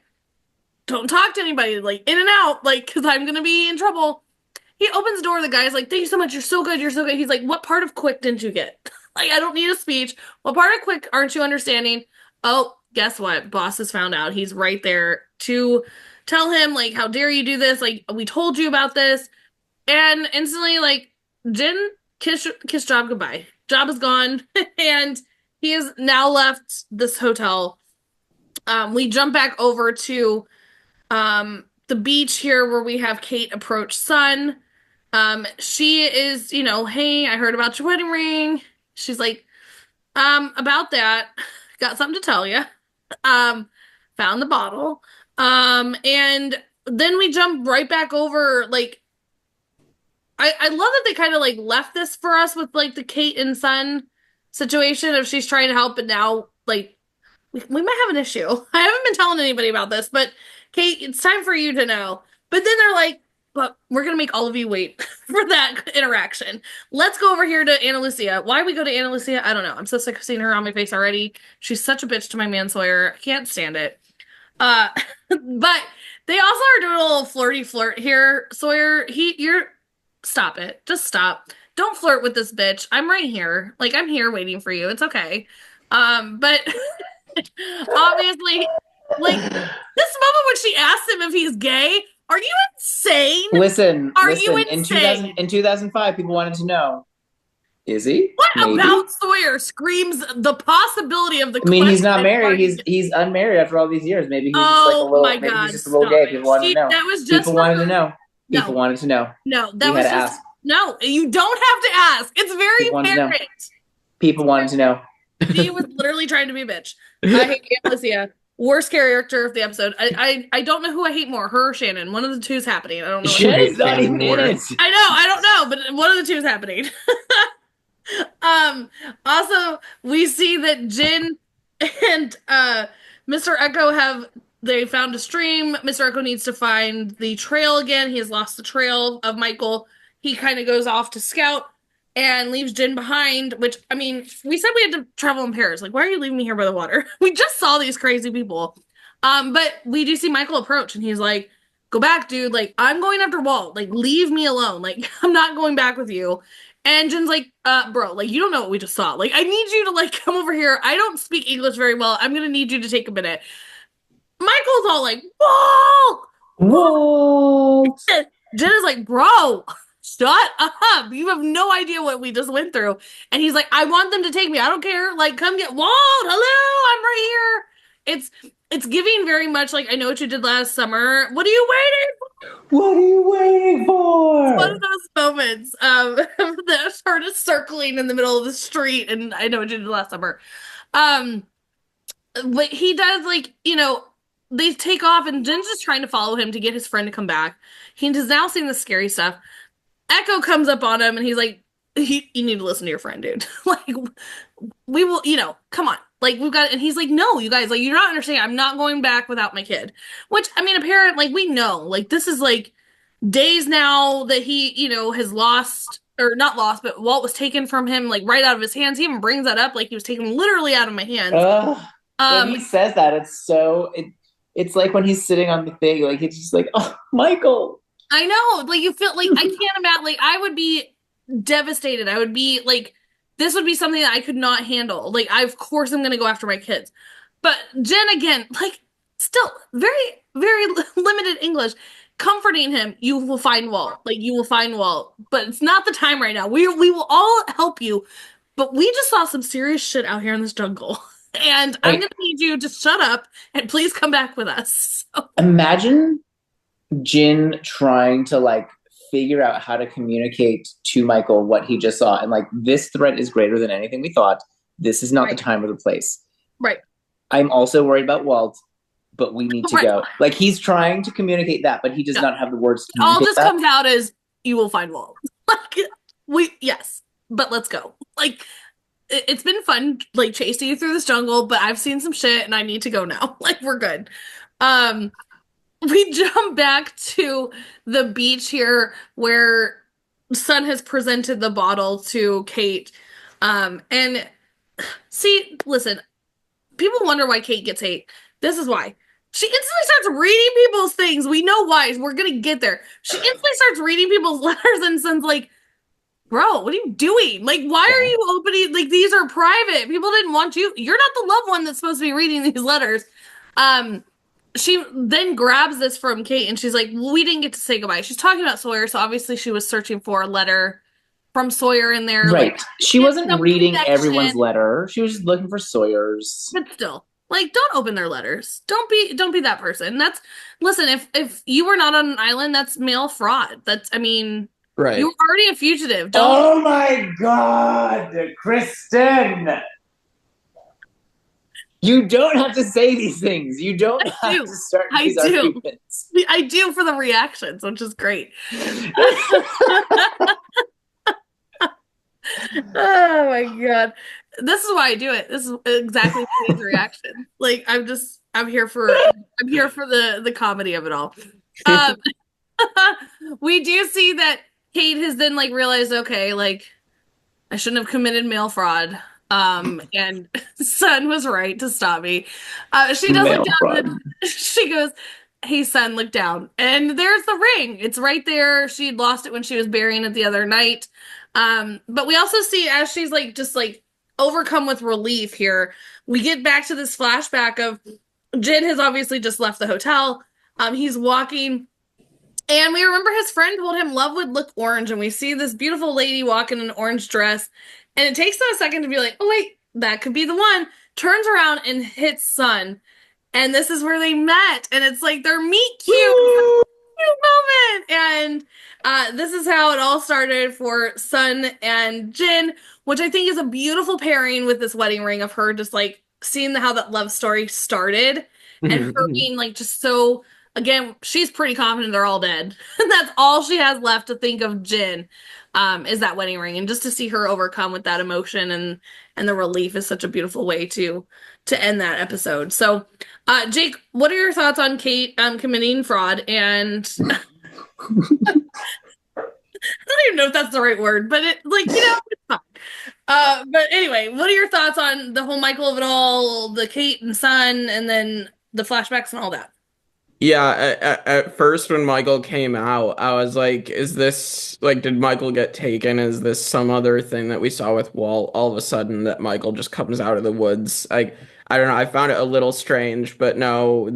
Don't talk to anybody, like in and out, like because I'm gonna be in trouble. He opens the door. The guy's like, thank you so much. You're so good. You're so good. He's like, what part of quick didn't you get? Like, I don't need a speech. What part of quick aren't you understanding? Oh, guess what? Boss has found out. He's right there to tell him, like, how dare you do this? Like, we told you about this. And instantly, like, Jin kiss Job goodbye. Job is gone. And he has now left this hotel. We jump back over to the beach here where we have Kate approach Sun. She is, hey, I heard about your wedding ring. She's like, about that. got something to tell you. Found the bottle. And then we jump right back over, like, I love that they kind of like left this for us with like the Kate and Son situation of she's trying to help, but now like we might have an issue. I haven't been telling anybody about this, but Kate, it's time for you to know. But then they're like, but we're gonna make all of you wait for that interaction. Let's go over here to Ana Lucia. Why we go to Ana Lucia, I don't know. I'm so sick of seeing her on my face already. She's such a bitch to my man Sawyer. I can't stand it. But they also are doing a little flirty flirt here. Sawyer, you're stop it. Just stop. Don't flirt with this bitch. I'm right here. Like, I'm here waiting for you. It's okay. But obviously, like, this moment when she asked him if he's gay, are you insane? Listen, Are you insane? In 2005, people wanted to know, is he? What Maybe. about Sawyer screams the possibility of the I mean, he's not question, married. He's unmarried after all these years. Maybe he's just like a little. my Maybe God, he's just a little stop gay. it. People wanted to know. That was just people for wanted her. to know. No. People wanted to know. No, that You was had to just ask. no. You don't have to ask. It's very People wanted to know. apparent. People wanted to know. He was literally trying to be a bitch. I hate Ana Lucia. Worst character of the episode. I don't know who I hate more, her or Shannon. One of the two is happening. I don't know. Shannon's not even in it. I don't know, but one of the two is happening. Also, we see that Jin and Mr. Echo they found a stream. Mr. Echo needs to find the trail again. He has lost the trail of Michael. He kind of goes off to scout and leaves Jin behind, which, I mean, we said we had to travel in pairs. Like, why are you leaving me here by the water? We just saw these crazy people. But we do see Michael approach, and he's like, go back, dude. Like, I'm going after Walt. Like, leave me alone. Like, I'm not going back with you. And Jin's like, bro, like, you don't know what we just saw. Like, I need you to, like, come over here. I don't speak English very well. I'm gonna need you to take a minute. Michael's all like, Walt! Walt! Jin is like, bro, shut up. You have no idea what we just went through. And he's like, I want them to take me. I don't care. Like, come get Walt. Hello, I'm right here. It's giving very much like, I know what you did last summer. What are you waiting for? What are you waiting for? One of those moments that sort of circling in the middle of the street, and I know what you did last summer. But he does, like, you know, they take off, and Jin's just trying to follow him to get his friend to come back. He has now seen the scary stuff. Echo comes up on him, and he's like, you need to listen to your friend, dude. Like, we will, you know, come on. Like, we've got, and he's like, no, you guys, like, you're not understanding. I'm not going back without my kid. Which, I mean, apparently, like, we know, like, this is, like, days now that he, you know, has lost, or not lost, but Walt was taken from him, like, right out of his hands. He even brings that up, like, he was taken literally out of my hands. When he says that, it's like when he's sitting on the thing, like, it's just like, oh, Michael. I know, like, you feel like, I can't imagine, like, I would be devastated. I would be, like, this would be something that I could not handle. Like, of course I'm going to go after my kids. But Jen, again, like, still very, very limited English, comforting him. You will find Walt. Like, you will find Walt. But it's not the time right now. We will all help you. But we just saw some serious shit out here in this jungle. And I'm going to need you to shut up and please come back with us. So. Imagine Jin trying to, like, figure out how to communicate to Michael what he just saw. And, like, this threat is greater than anything we thought. This is not the time or the place. Right. I'm also worried about Walt, but we need to go. Like, he's trying to communicate that, but he does not have the words to communicate all just that. comes out as, you will find Walt. Like, yes, but let's go. Like, it's been fun, like, chasing you through this jungle, but I've seen some shit and I need to go now. Like, we're good. We jump back to the beach here where Sun has presented the bottle to Kate. And see, listen, people wonder why Kate gets hate. This is why. She instantly starts reading people's things. We know why. We're going to get there. She instantly starts reading people's letters, and Sun's like, bro, what are you doing? Like, why are you opening? Like, these are private. People didn't want you. You're not the loved one that's supposed to be reading these letters. She then grabs this from Kate, and she's like, well, we didn't get to say goodbye. She's talking about Sawyer, so obviously she was searching for a letter from Sawyer in there. Right. Like, she wasn't reading connection. Everyone's letter. She was just looking for Sawyer's. But still, like, don't open their letters. Don't be that person. Listen, if you were not on an island, that's mail fraud. That's, I mean, right. You're already a fugitive. Oh my God, Kristin! You don't have to say these things. You don't have to start these arguments. I do for the reactions, which is great. Oh my god. This is why I do it. This is exactly Kate's reaction. Like I'm here for the comedy of it all. We do see that Kate has then like realized, okay, like I shouldn't have committed mail fraud. And Sun was right to stop me. She does look down. She goes, "Hey, Sun, look down." And there's the ring. It's right there. She'd lost it when she was burying it the other night. But we also see as she's like just like overcome with relief here, we get back to this flashback of Jin has obviously just left the hotel. He's walking. And we remember his friend told him love would look orange, and we see this beautiful lady walk in an orange dress, and it takes them a second to be like, oh wait, that could be the one. Turns around and hits Sun, and this is where they met, and it's like their meet cute moment, and this is how it all started for Sun and Jin, which I think is a beautiful pairing with this wedding ring of her just like seeing how that love story started, and her being like just so. Again, she's pretty confident they're all dead. That's all she has left to think of Jin, is that wedding ring. And just to see her overcome with that emotion and the relief is such a beautiful way to end that episode. So, Jake, what are your thoughts on Kate committing fraud? And I don't even know if that's the right word, but it it's fine. But anyway, what are your thoughts on the whole Michael of it all, the Kate and Sun, and then the flashbacks and all that? Yeah, at first when Michael came out, I was like, is this, like, did Michael get taken? Is this some other thing that we saw with Walt all of a sudden that Michael just comes out of the woods? I don't know, I found it a little strange, but no,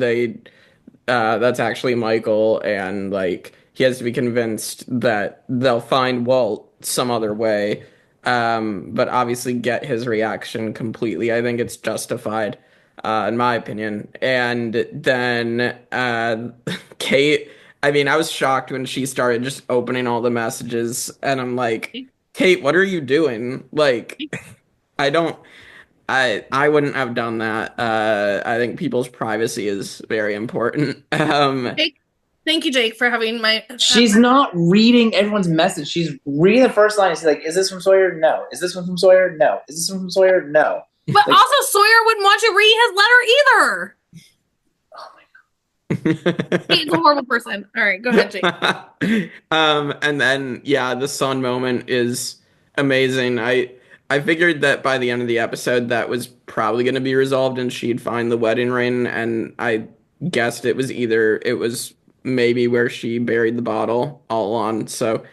that's actually Michael, and, like, he has to be convinced that they'll find Walt some other way, but obviously get his reaction completely. I think it's justified. In my opinion. And then Kate, I mean, I was shocked when she started just opening all the messages, and I'm like, Kate, what are you doing? Like, I wouldn't have done that. I think people's privacy is very important. Thank you, Jake, for having my... She's not reading everyone's message. She's reading the first line. She's like, is this from Sawyer? No. Is this one from Sawyer? No. Is this one from Sawyer? No. But like, also, Sawyer wouldn't want you to read his letter either. Oh my god. He's a horrible person. All right, go ahead, Jake. And then, yeah, the Sun moment is amazing. I figured that by the end of the episode, that was probably going to be resolved and she'd find the wedding ring. And I guessed it was maybe where she buried the bottle all along. So,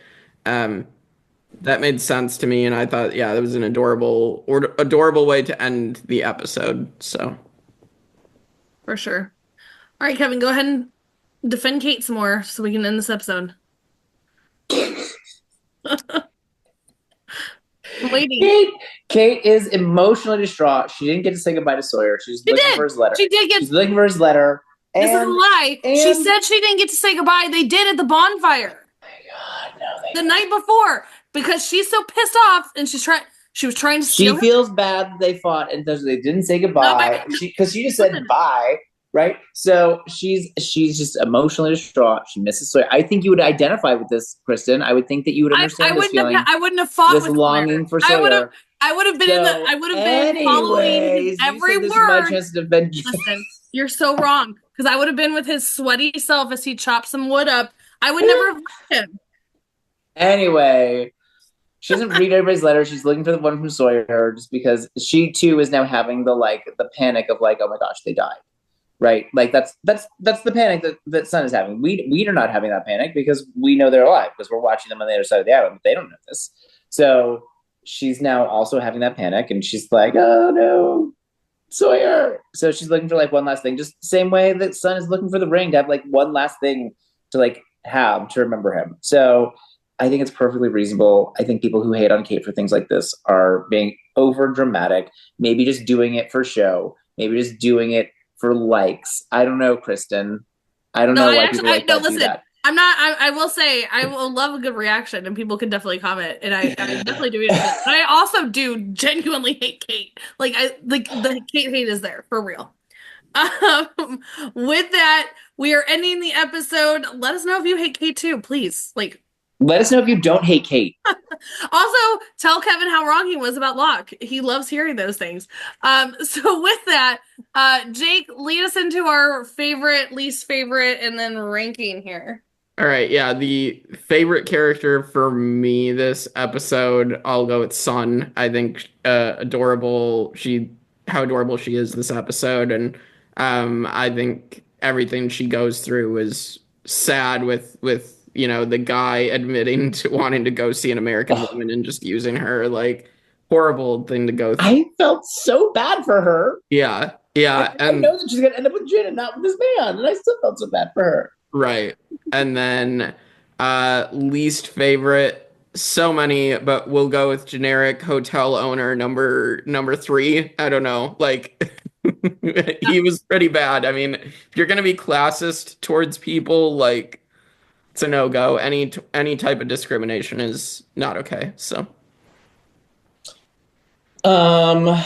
that made sense to me, and I thought, yeah, that was an adorable way to end the episode. So, for sure. All right, Kevin, go ahead and defend Kate some more, so we can end this episode. Waiting. Kate is emotionally distraught. She didn't get to say goodbye to Sawyer. She's looking for his letter. She's looking for his letter. This is a lie. She said she didn't get to say goodbye. They did at the bonfire. Oh my God, no, the night before. Because she's so pissed off, and she was trying to steal She feels bad that they fought, and they didn't say goodbye. Because she just said bye, right? So she's just emotionally distraught. She misses Sawyer. I think you would identify with this, Kristin. I would think that you would understand this feeling. I wouldn't have fought this with longing for Sawyer. I would have been been following his every word. My chance to defend Listen, you're so wrong. Because I would have been with his sweaty self as he chopped some wood up. I would never have left him. Anyway. She doesn't read everybody's letter. She's looking for the one from Sawyer just because she too is now having the panic of like, oh my gosh, they died. Right? Like that's the panic that Sun is having. We are not having that panic because we know they're alive because we're watching them on the other side of the island, but they don't know this. So she's now also having that panic and she's like, oh no, Sawyer. So she's looking for like one last thing, just the same way that Sun is looking for the ring to have like one last thing to like have to remember him. So I think it's perfectly reasonable. I think people who hate on Kate for things like this are being over dramatic, maybe just doing it for show, maybe just doing it for likes. I don't know, Kristin. I don't know why people like that do that. I'm not. I will say I will love a good reaction, and people can definitely comment, and I definitely do it. But I also do genuinely hate Kate. Like the Kate hate is there for real. With that, we are ending the episode. Let us know if you hate Kate too, please. Like, Let us know if you don't hate Kate. also tell Kevin how wrong he was about Locke. He loves hearing those things. So with that, Jake, lead us into our favorite, least favorite, and then ranking here. All right, yeah, the favorite character for me this episode, I'll go with Sun. I think adorable. How adorable she is this episode, and I think everything she goes through is sad with the guy admitting to wanting to go see an American woman and just using her, like, horrible thing to go through. I felt so bad for her. Yeah, I know that she's gonna end up with Jin and not with this man, and I still felt so bad for her. Right. And then least favorite, so many, but we'll go with generic hotel owner number 3. I don't know. Like he was pretty bad. I mean, if you're gonna be classist towards people, like, it's a no-go. Any type of discrimination is not okay. So I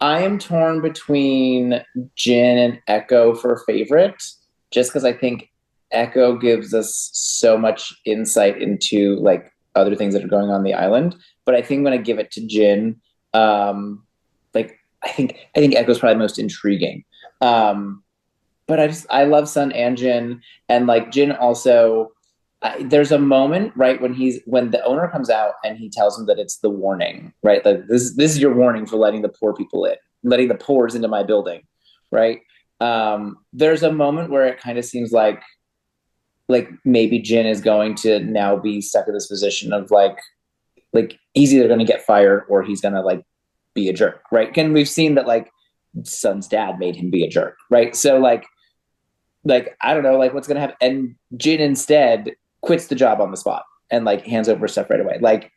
am torn between Jin and Echo for favorite, just because I think Echo gives us so much insight into like other things that are going on the island. But I think I'm gonna give it to Jin. Like I think Echo's probably most intriguing. But I love Sun and Jin, and like Jin also. There's a moment right when the owner comes out and he tells him that it's the warning, right? Like this is your warning for letting the poor people in, letting the poors into my building, right? There's a moment where it kind of seems like maybe Jin is going to now be stuck in this position of like he's either going to get fired or he's going to like be a jerk, right? And we've seen that like Sun's dad made him be a jerk, right? So like I don't know, like what's going to happen, and Jin instead quits the job on the spot and like hands over stuff right away. Like,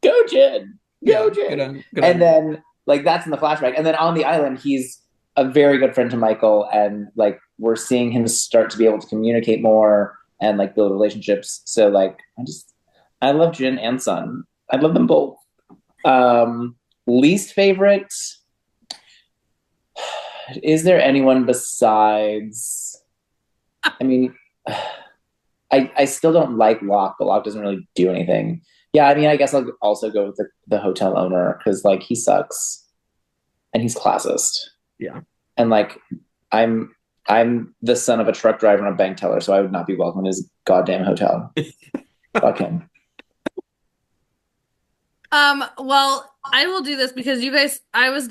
go Jin, go Jin. Good on. Then like that's in the flashback, and then on the island he's a very good friend to Michael, and like we're seeing him start to be able to communicate more and like build relationships. So like I love Jin and Sun. I love them both. Least favorite, is there anyone besides, I mean, I still don't like Locke, but Locke doesn't really do anything. Yeah, I mean, I guess I'll also go with the hotel owner because like he sucks and he's classist. Yeah. And like I'm the son of a truck driver and a bank teller, so I would not be welcome in his goddamn hotel. Fuck him. Well, I will do this because you guys, I was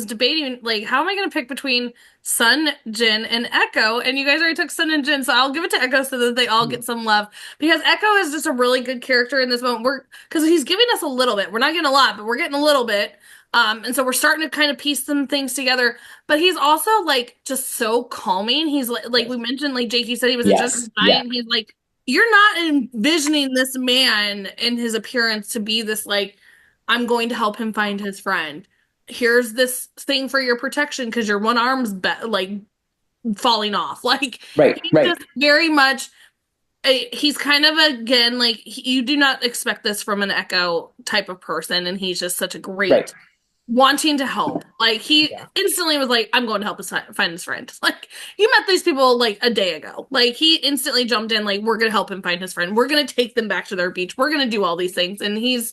debating, like, how am I going to pick between Sun, Jin, and Echo? And you guys already took Sun and Jin, so I'll give it to Echo so that they all get some love. Because Echo is just a really good character in this moment. Because he's giving us a little bit. We're not getting a lot, but we're getting a little bit. And so we're starting to kind of piece some things together. But he's also, like, just so calming. He's, like we mentioned, like, Jake, you said he was a just giant. He's like, you're not envisioning this man in his appearance to be this, like, I'm going to help him find his friend. Here's this thing for your protection because your one arm's like falling off. Like, right. Just very much. He's kind of again like you do not expect this from an Echo type of person, and he's just such a great wanting to help. Like he instantly was like, "I'm going to help find his friend." Like you met these people like a day ago. Like he instantly jumped in. Like we're gonna help him find his friend. We're gonna take them back to their beach. We're gonna do all these things, and he's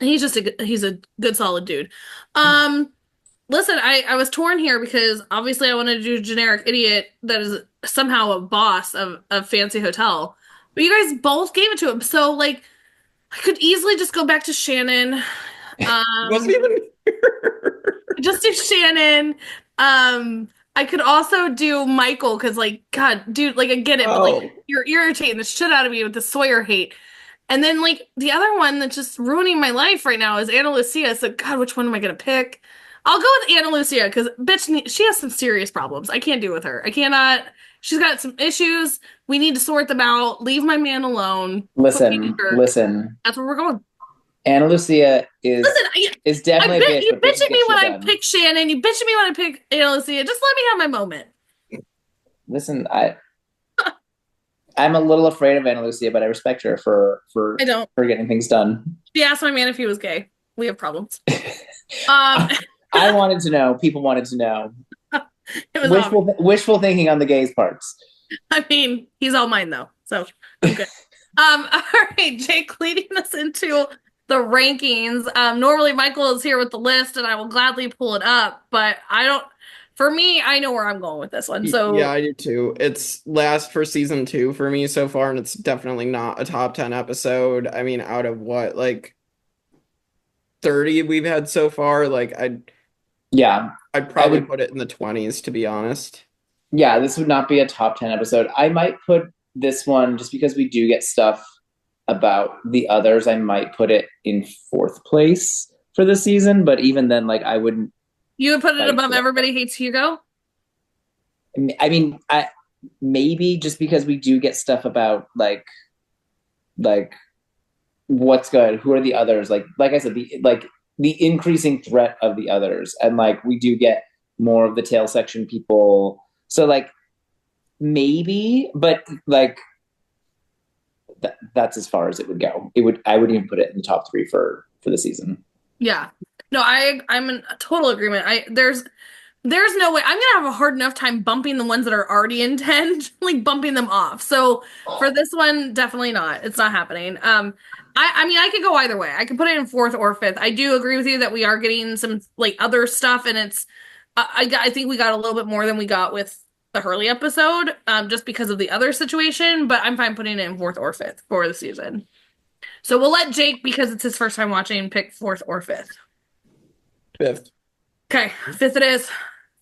just he's a good solid dude. Listen, I was torn here because obviously I wanted to do a generic idiot that is somehow a boss of a fancy hotel, but you guys both gave it to him. So like I could easily just go back to Shannon. Wasn't even here. Just do Shannon. I could also do Michael because, like, God, dude, like, I get it, but like, you're irritating the shit out of me with the Sawyer hate. And then, like, the other one that's just ruining my life right now is Ana Lucia. So, God, which one am I gonna pick? I'll go with Ana Lucia because, bitch, she has some serious problems. I can't do with her. I cannot. She's got some issues. We need to sort them out. Leave my man alone. Listen. That's where we're going. Ana Lucia is definitely a bitch. You bitch at me when I pick Shannon. You bitch at me when I pick Ana Lucia. Just let me have my moment. Listen, I'm a little afraid of Ana Lucia, but I respect her for I don't. for getting things done. She asked my man if he was gay. We have problems. I wanted to know. People wanted to know. It was Wishful thinking on the gays' parts. I mean, he's all mine though, so I'm good. All right, Jake, leading us into the rankings. Normally Michael is here with the list, and I will gladly pull it up, but I don't. For me, I know where I'm going with this one. So yeah, I do too. It's last for season 2 for me so far, and it's definitely not a top 10 episode. I mean, out of what, like 30 we've had so far, like I'd probably put it in the 20s, to be honest. Yeah, this would not be a top 10 episode. I might put this one, just because we do get stuff about the others, I might put it in 4th place for the season, but even then, like, I wouldn't. You would put it above Everybody Hates Hugo? I mean, maybe just because we do get stuff about like what's good, who are the others, like I said, the increasing threat of the others, and like we do get more of the tail section people, so like maybe, but like that's as far as it would go. I wouldn't even put it in the top 3 for the season. Yeah. No, I'm in total agreement. There's no way I'm gonna have a hard enough time bumping the ones that are already in 10, like bumping them off. So for this one, definitely not. It's not happening. I mean, I could go either way. I could put it in 4th or 5th. I do agree with you that we are getting some like other stuff, and it's I think we got a little bit more than we got with the Hurley episode, just because of the other situation. But I'm fine putting it in 4th or 5th for the season. So we'll let Jake, because it's his first time watching, pick 4th or 5th. 5th. Okay, 5th it is.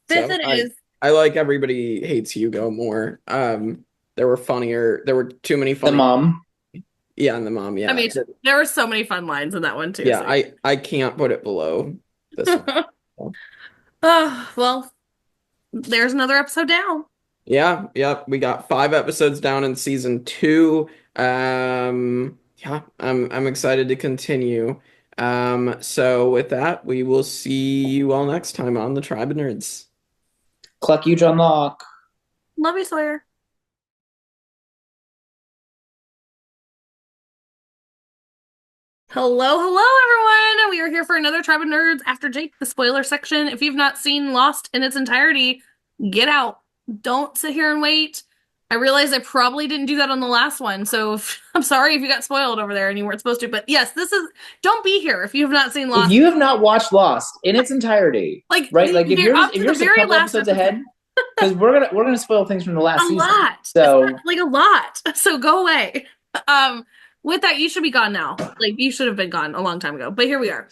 5th it is. I like Everybody Hates Hugo more. There were too many funny. The mom. Yeah, and the mom, yeah. I mean, there were so many fun lines in that one too. Yeah, so. I can't put it below this one. Well, there's another episode down. Yeah, we got 5 episodes down in season 2. Yeah, I'm excited to continue. So with that, we will see you all next time on the Tribe of Nerds. Cluck you, John Locke. Love you, Sawyer. Hello, everyone. We are here for another Tribe of Nerds after Jake, the spoiler section. If you've not seen Lost in its entirety, get out. Don't sit here and wait. I realize I probably didn't do that on the last one, so I'm sorry if you got spoiled over there and you weren't supposed to. But yes, don't be here if you have not seen Lost. If you have not watched Lost in its entirety, right? Like if you're just a couple episodes ahead, because we're gonna spoil things from the last season. So like a lot. So go away. With that, you should be gone now. Like you should have been gone a long time ago. But here we are.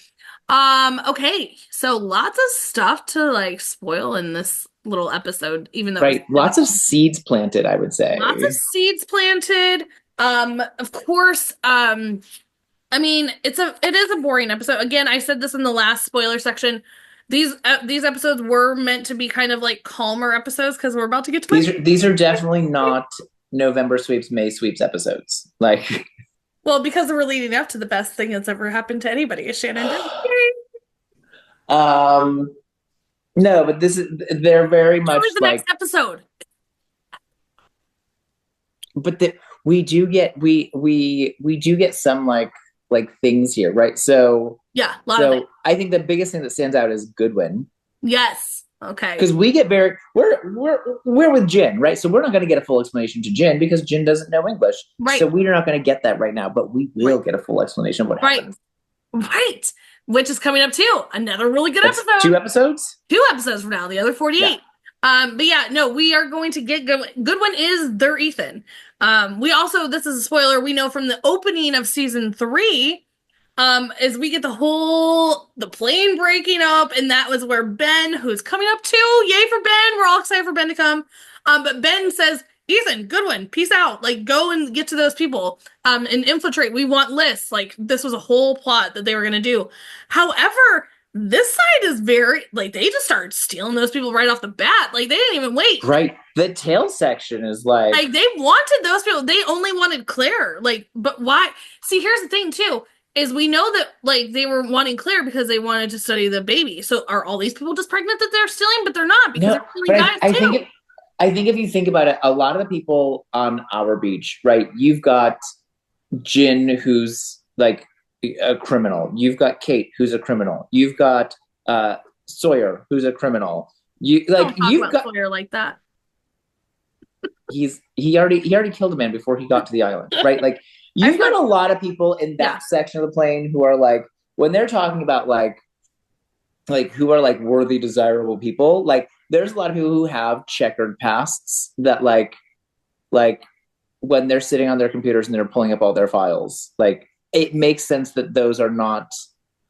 Okay, so lots of stuff to like spoil in this little episode, even though lots of seeds planted, I would say. Lots of seeds planted. Of course, I mean, it is a boring episode. Again, I said this in the last spoiler section. These episodes were meant to be kind of like calmer episodes because we're about to get to these are definitely not November sweeps, May sweeps episodes. Like, well, because we're leading up to the best thing that's ever happened to anybody, is Shannon. No, but they're very much the like next episode. But we do get some like things here, right? So yeah, a lot of things. I think the biggest thing that stands out is Goodwin. Yes. Okay. Because we get we're with Jin, right? So we're not going to get a full explanation to Jin because Jin doesn't know English. Right. So we're not going to get that right now, but we will get a full explanation of what happened. Right. Which is coming up too. Another really good episode. 2 episodes? 2 episodes from now. The other 48. Yeah. But yeah, no, we are going to get Goodwin. Goodwin is their Ethan. We also, this is a spoiler, we know from the opening of season 3, is we get the plane breaking up, and that was where Ben, who's coming up too, yay for Ben, we're all excited for Ben to come. But Ben says, Ethan, Goodwin, peace out. Like, go and get to those people, and infiltrate. We want lists. Like, this was a whole plot that they were going to do. However, this side is very, like, they just started stealing those people right off the bat. Like, they didn't even wait. Right. The tail section is like they wanted those people. They only wanted Claire. Like, but why? See, here's the thing, too, is we know that, like, they were wanting Claire because they wanted to study the baby. So are all these people just pregnant that they're stealing? But they're not, because they're stealing guys, too. I think if you think about it, a lot of the people on our beach, right? You've got Jin, who's like a criminal. You've got Kate, who's a criminal. You've got Sawyer, who's a criminal. You've got Sawyer like that. He already killed a man before he got to the island, right? Like you've got a lot of people in that section of the plane who are like, when they're talking about like who are like worthy, desirable people, like there's a lot of people who have checkered pasts that like when they're sitting on their computers and they're pulling up all their files, like it makes sense that those are not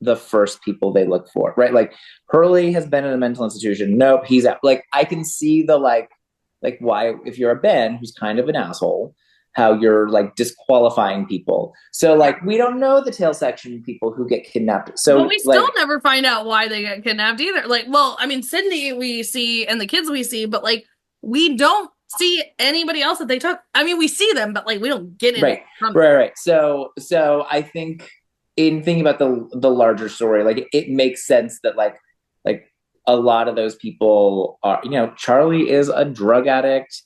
the first people they look for, right? Like Hurley has been in a mental institution. Nope, he's out. Like I can see the like why, if you're a Ben who's kind of an asshole, how you're like disqualifying people. So like we don't know the tail section people who get kidnapped. So but we still never find out why they get kidnapped either. Like, well, I mean, Sydney we see and the kids we see, but like we don't see anybody else that they took. I mean, we see them, but like we don't get it. Right. So I think in thinking about the larger story, like it makes sense that like a lot of those people are, you know, Charlie is a drug addict.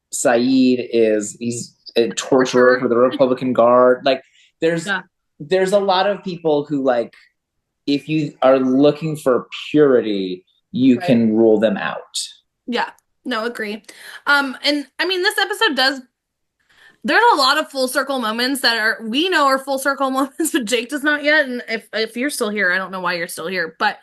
Saeed he's a torturer for the Republican Guard. Like there's a lot of people who like, if you are looking for purity, you can rule them out. Yeah, no, agree. And I mean, this episode there's a lot of full circle moments that we know are full circle moments, but Jake does not yet. And if you're still here, I don't know why you're still here, but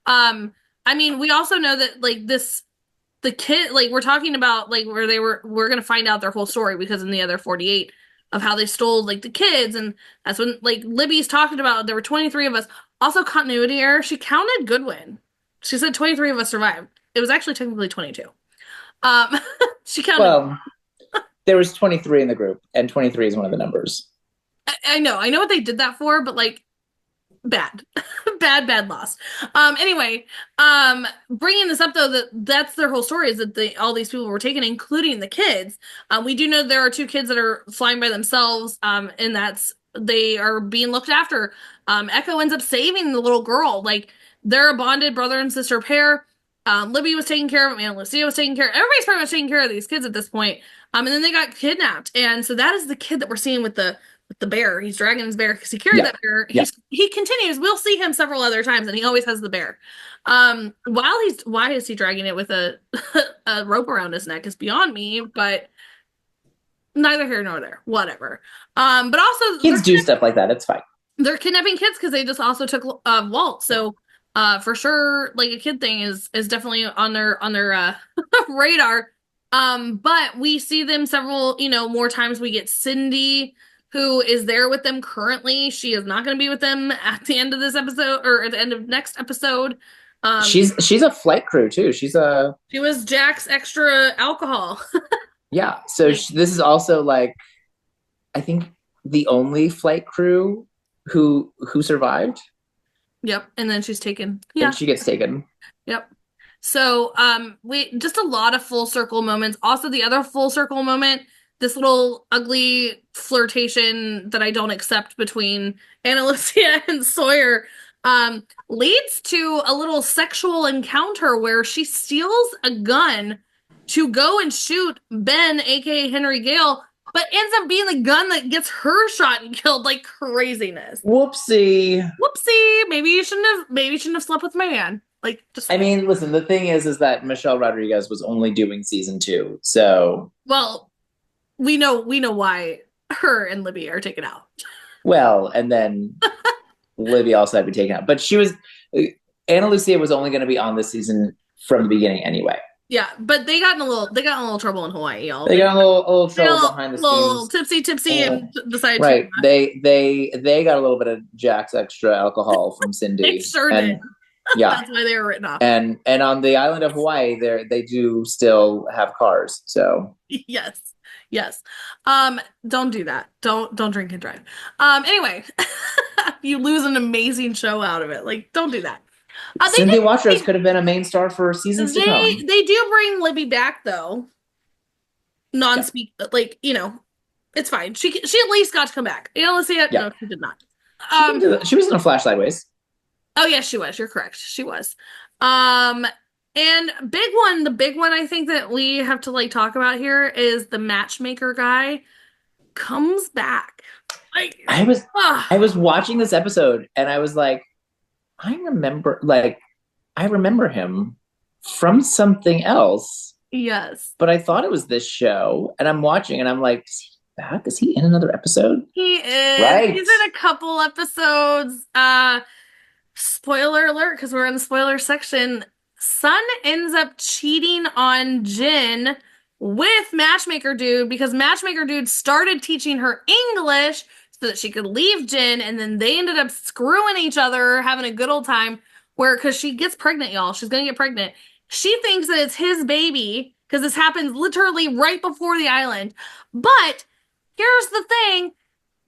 I mean, we also know that like the kid, like we're talking about like where we're going to find out their whole story, because in the other 48 of how they stole like the kids. And that's when like Libby's talking about, there were 23 of us. Also continuity error. She counted Goodwin. She said 23 of us survived. It was actually technically 22. She counted. Well, there was 23 in the group, and 23 is one of the numbers. I know what they did that for, but like bad bad loss. Anyway, bringing this up though, that's their whole story, is that all these people were taken, including the kids. We do know there are 2 kids that are flying by themselves, and they are being looked after. Echo ends up saving the little girl. Like they're a bonded brother and sister pair. Libby was taking care of them, and Lucia was taking care of everybody's pretty much taking care of these kids at this point. And then they got kidnapped, and so that is the kid that we're seeing with the bear. He's dragging his bear because he carried that bear. He continues. We'll see him several other times, and he always has the bear. Why is he dragging it with a rope around his neck is beyond me, but neither here nor there. Whatever. But also kids do stuff like that. It's fine. They're kidnapping kids because they just also took Walt. So for sure, like a kid thing is definitely on their radar. But we see them several, more times. We get Cindy, who is there with them currently. She is not going to be with them at the end of this episode, or at the end of next episode. She's a flight crew too. She was Jack's extra alcohol. Yeah. So this is also like, I think the only flight crew who survived. Yep. And then she's taken. Yeah. And she gets taken. Yep. So we just a lot of full circle moments. Also, the other full circle moment, this little ugly flirtation that I don't accept between Ana Lucia and Sawyer, leads to a little sexual encounter where she steals a gun to go and shoot Ben, aka Henry Gale, but ends up being the gun that gets her shot and killed. Like craziness. Whoopsie. Maybe you shouldn't have slept with my man. Like, just. I mean, listen. The thing is that Michelle Rodriguez was only doing season 2, so. Well, we know why her and Libby are taken out. Well, and then Libby also had to be taken out, but Ana Lucia was only going to be on this season from the beginning anyway. Yeah, but they got in a little trouble in Hawaii, y'all. They got in a little trouble behind the scenes. A little tipsy, and decided right. They got a little bit of Jack's extra alcohol from Cindy. They sure did. Yeah, that's why they were written off. And on the island of Hawaii, they do still have cars. So yes. Don't do that. Don't drink and drive. Anyway, you lose an amazing show out of it. Like, don't do that. Cynthia Watros could have been a main star for seasons to come. They do bring Libby back though. Non-speak, like, it's fine. She at least got to come back. Let's see. No, she did not. She was in a Flash Sideways. Oh yes, she was. You're correct. She was. And the big one I think that we have to like talk about here is the matchmaker guy comes back. Like, I was watching this episode and I was like, I remember him from something else. Yes. But I thought it was this show, and I'm watching and I'm like, is he back? Is he in another episode? He is. Right. He's in a couple episodes. Spoiler alert, because we're in the spoiler section. Sun ends up cheating on Jin with Matchmaker Dude because Matchmaker Dude started teaching her English so that she could leave Jin, and then they ended up screwing each other, having a good old time, because she gets pregnant, y'all. She's gonna get pregnant. She thinks that it's his baby, because this happens literally right before the island. But here's the thing.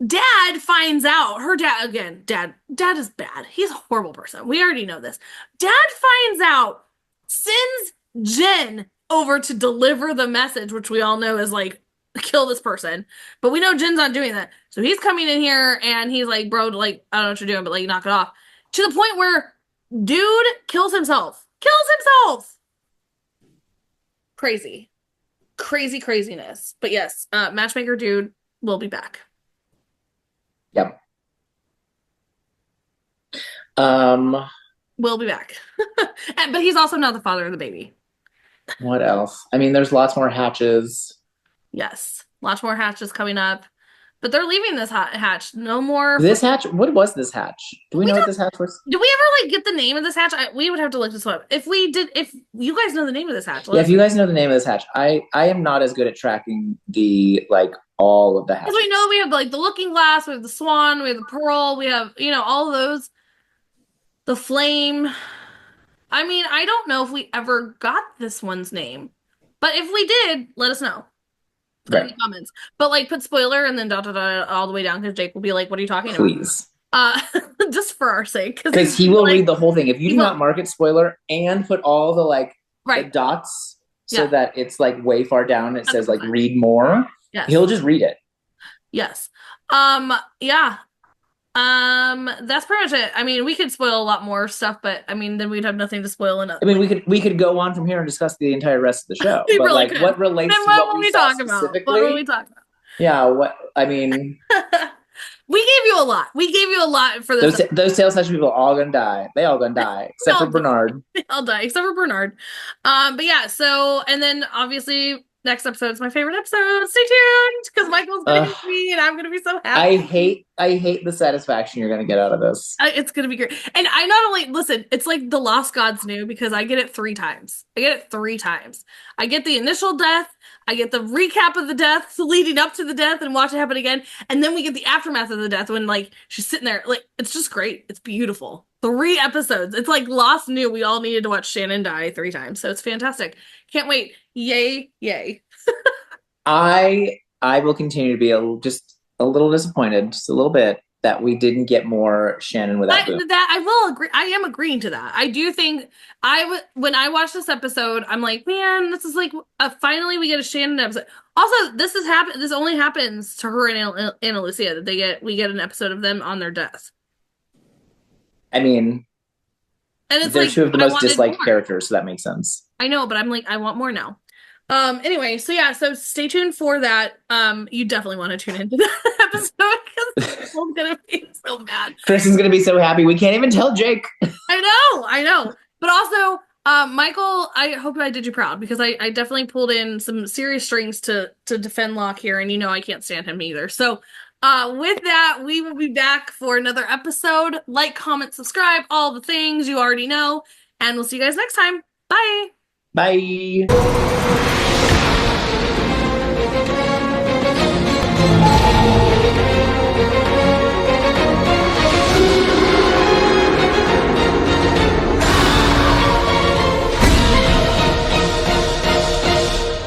Dad finds out. Her dad, again, dad is bad. He's a horrible person. We already know this. Dad finds out, sends Jen over to deliver the message, which we all know is like, kill this person. But we know Jen's not doing that. So he's coming in here and he's like, bro, like, I don't know what you're doing, but like, knock it off. To the point where dude kills himself. Craziness. But yes, Matchmaker Dude will be back. Yep. Will be back. But he's also not the father of the baby. What else? I mean, there's lots more hatches. Yes. Lots more hatches coming up. But they're leaving this hatch. No more. This hatch? What was this hatch? Do we know what this hatch was? Did we ever like get the name of this hatch? We would have to look this up. If you guys know the name of this hatch. Yeah, if you guys know the name of this hatch. I am not as good at tracking the like all of the hatches. Because we know we have like the Looking Glass, we have the Swan, we have the Pearl, we have, all of those. The Flame. I mean, I don't know if we ever got this one's name. But if we did, let us know. Put in the comments. But like put spoiler and then ... all the way down because Jake will be like, what are you talking about? Please. Just for our sake. Because he will read the whole thing. If you do not mark it spoiler and put all the the dots so that it's like way far down, it says like read more, he'll just read it. Yes. That's pretty much it. I mean, we could spoil a lot more stuff, but I mean, then we'd have nothing to spoil enough. I mean, we could go on from here and discuss the entire rest of the show. We but really could. What relates then to what we talk saw about? specifically? What will we talk about? Yeah, we gave you a lot. We gave you a lot for this. Those tail slash people are all gonna die. They all gonna die except for Bernard. They all die except for Bernard. But yeah. So and then obviously next episode is my favorite episode. Stay tuned because Michael's gonna hit me and I'm gonna be so happy. I hate the satisfaction you're gonna get out of this. It's gonna be great. And I not only listen, it's like the Lost Gods knew because I get it 3 times. I get the initial death, I get the recap of the death leading up to the death and watch it happen again, and then we get the aftermath of the death when like she's sitting there. Like it's just great. It's beautiful. 3 episodes. It's like Lost knew we all needed to watch Shannon die 3 times. So it's fantastic. Can't wait. Yay. I will continue to be just a little disappointed, just a little bit, that we didn't get more Shannon without Boo. That I will agree. I am agreeing to that. I do think when I watched this episode, I'm like, man, this is like finally we get a Shannon episode. Also, this only happens to her and Ana Lucia that we get an episode of them on their death. I mean, and it's they're like 2 of the most disliked characters, so that makes sense. I know, but I'm like, I want more now. Anyway, so stay tuned for that. You definitely want to tune into that episode because it's gonna be so bad. Kristen's gonna be so happy. We can't even tell Jake. I know. But also, Michael, I hope I did you proud because I definitely pulled in some serious strings to defend Locke here, and I can't stand him either. So with that, we will be back for another episode. Like, comment, subscribe, all the things you already know, and we'll see you guys next time. Bye. Bye.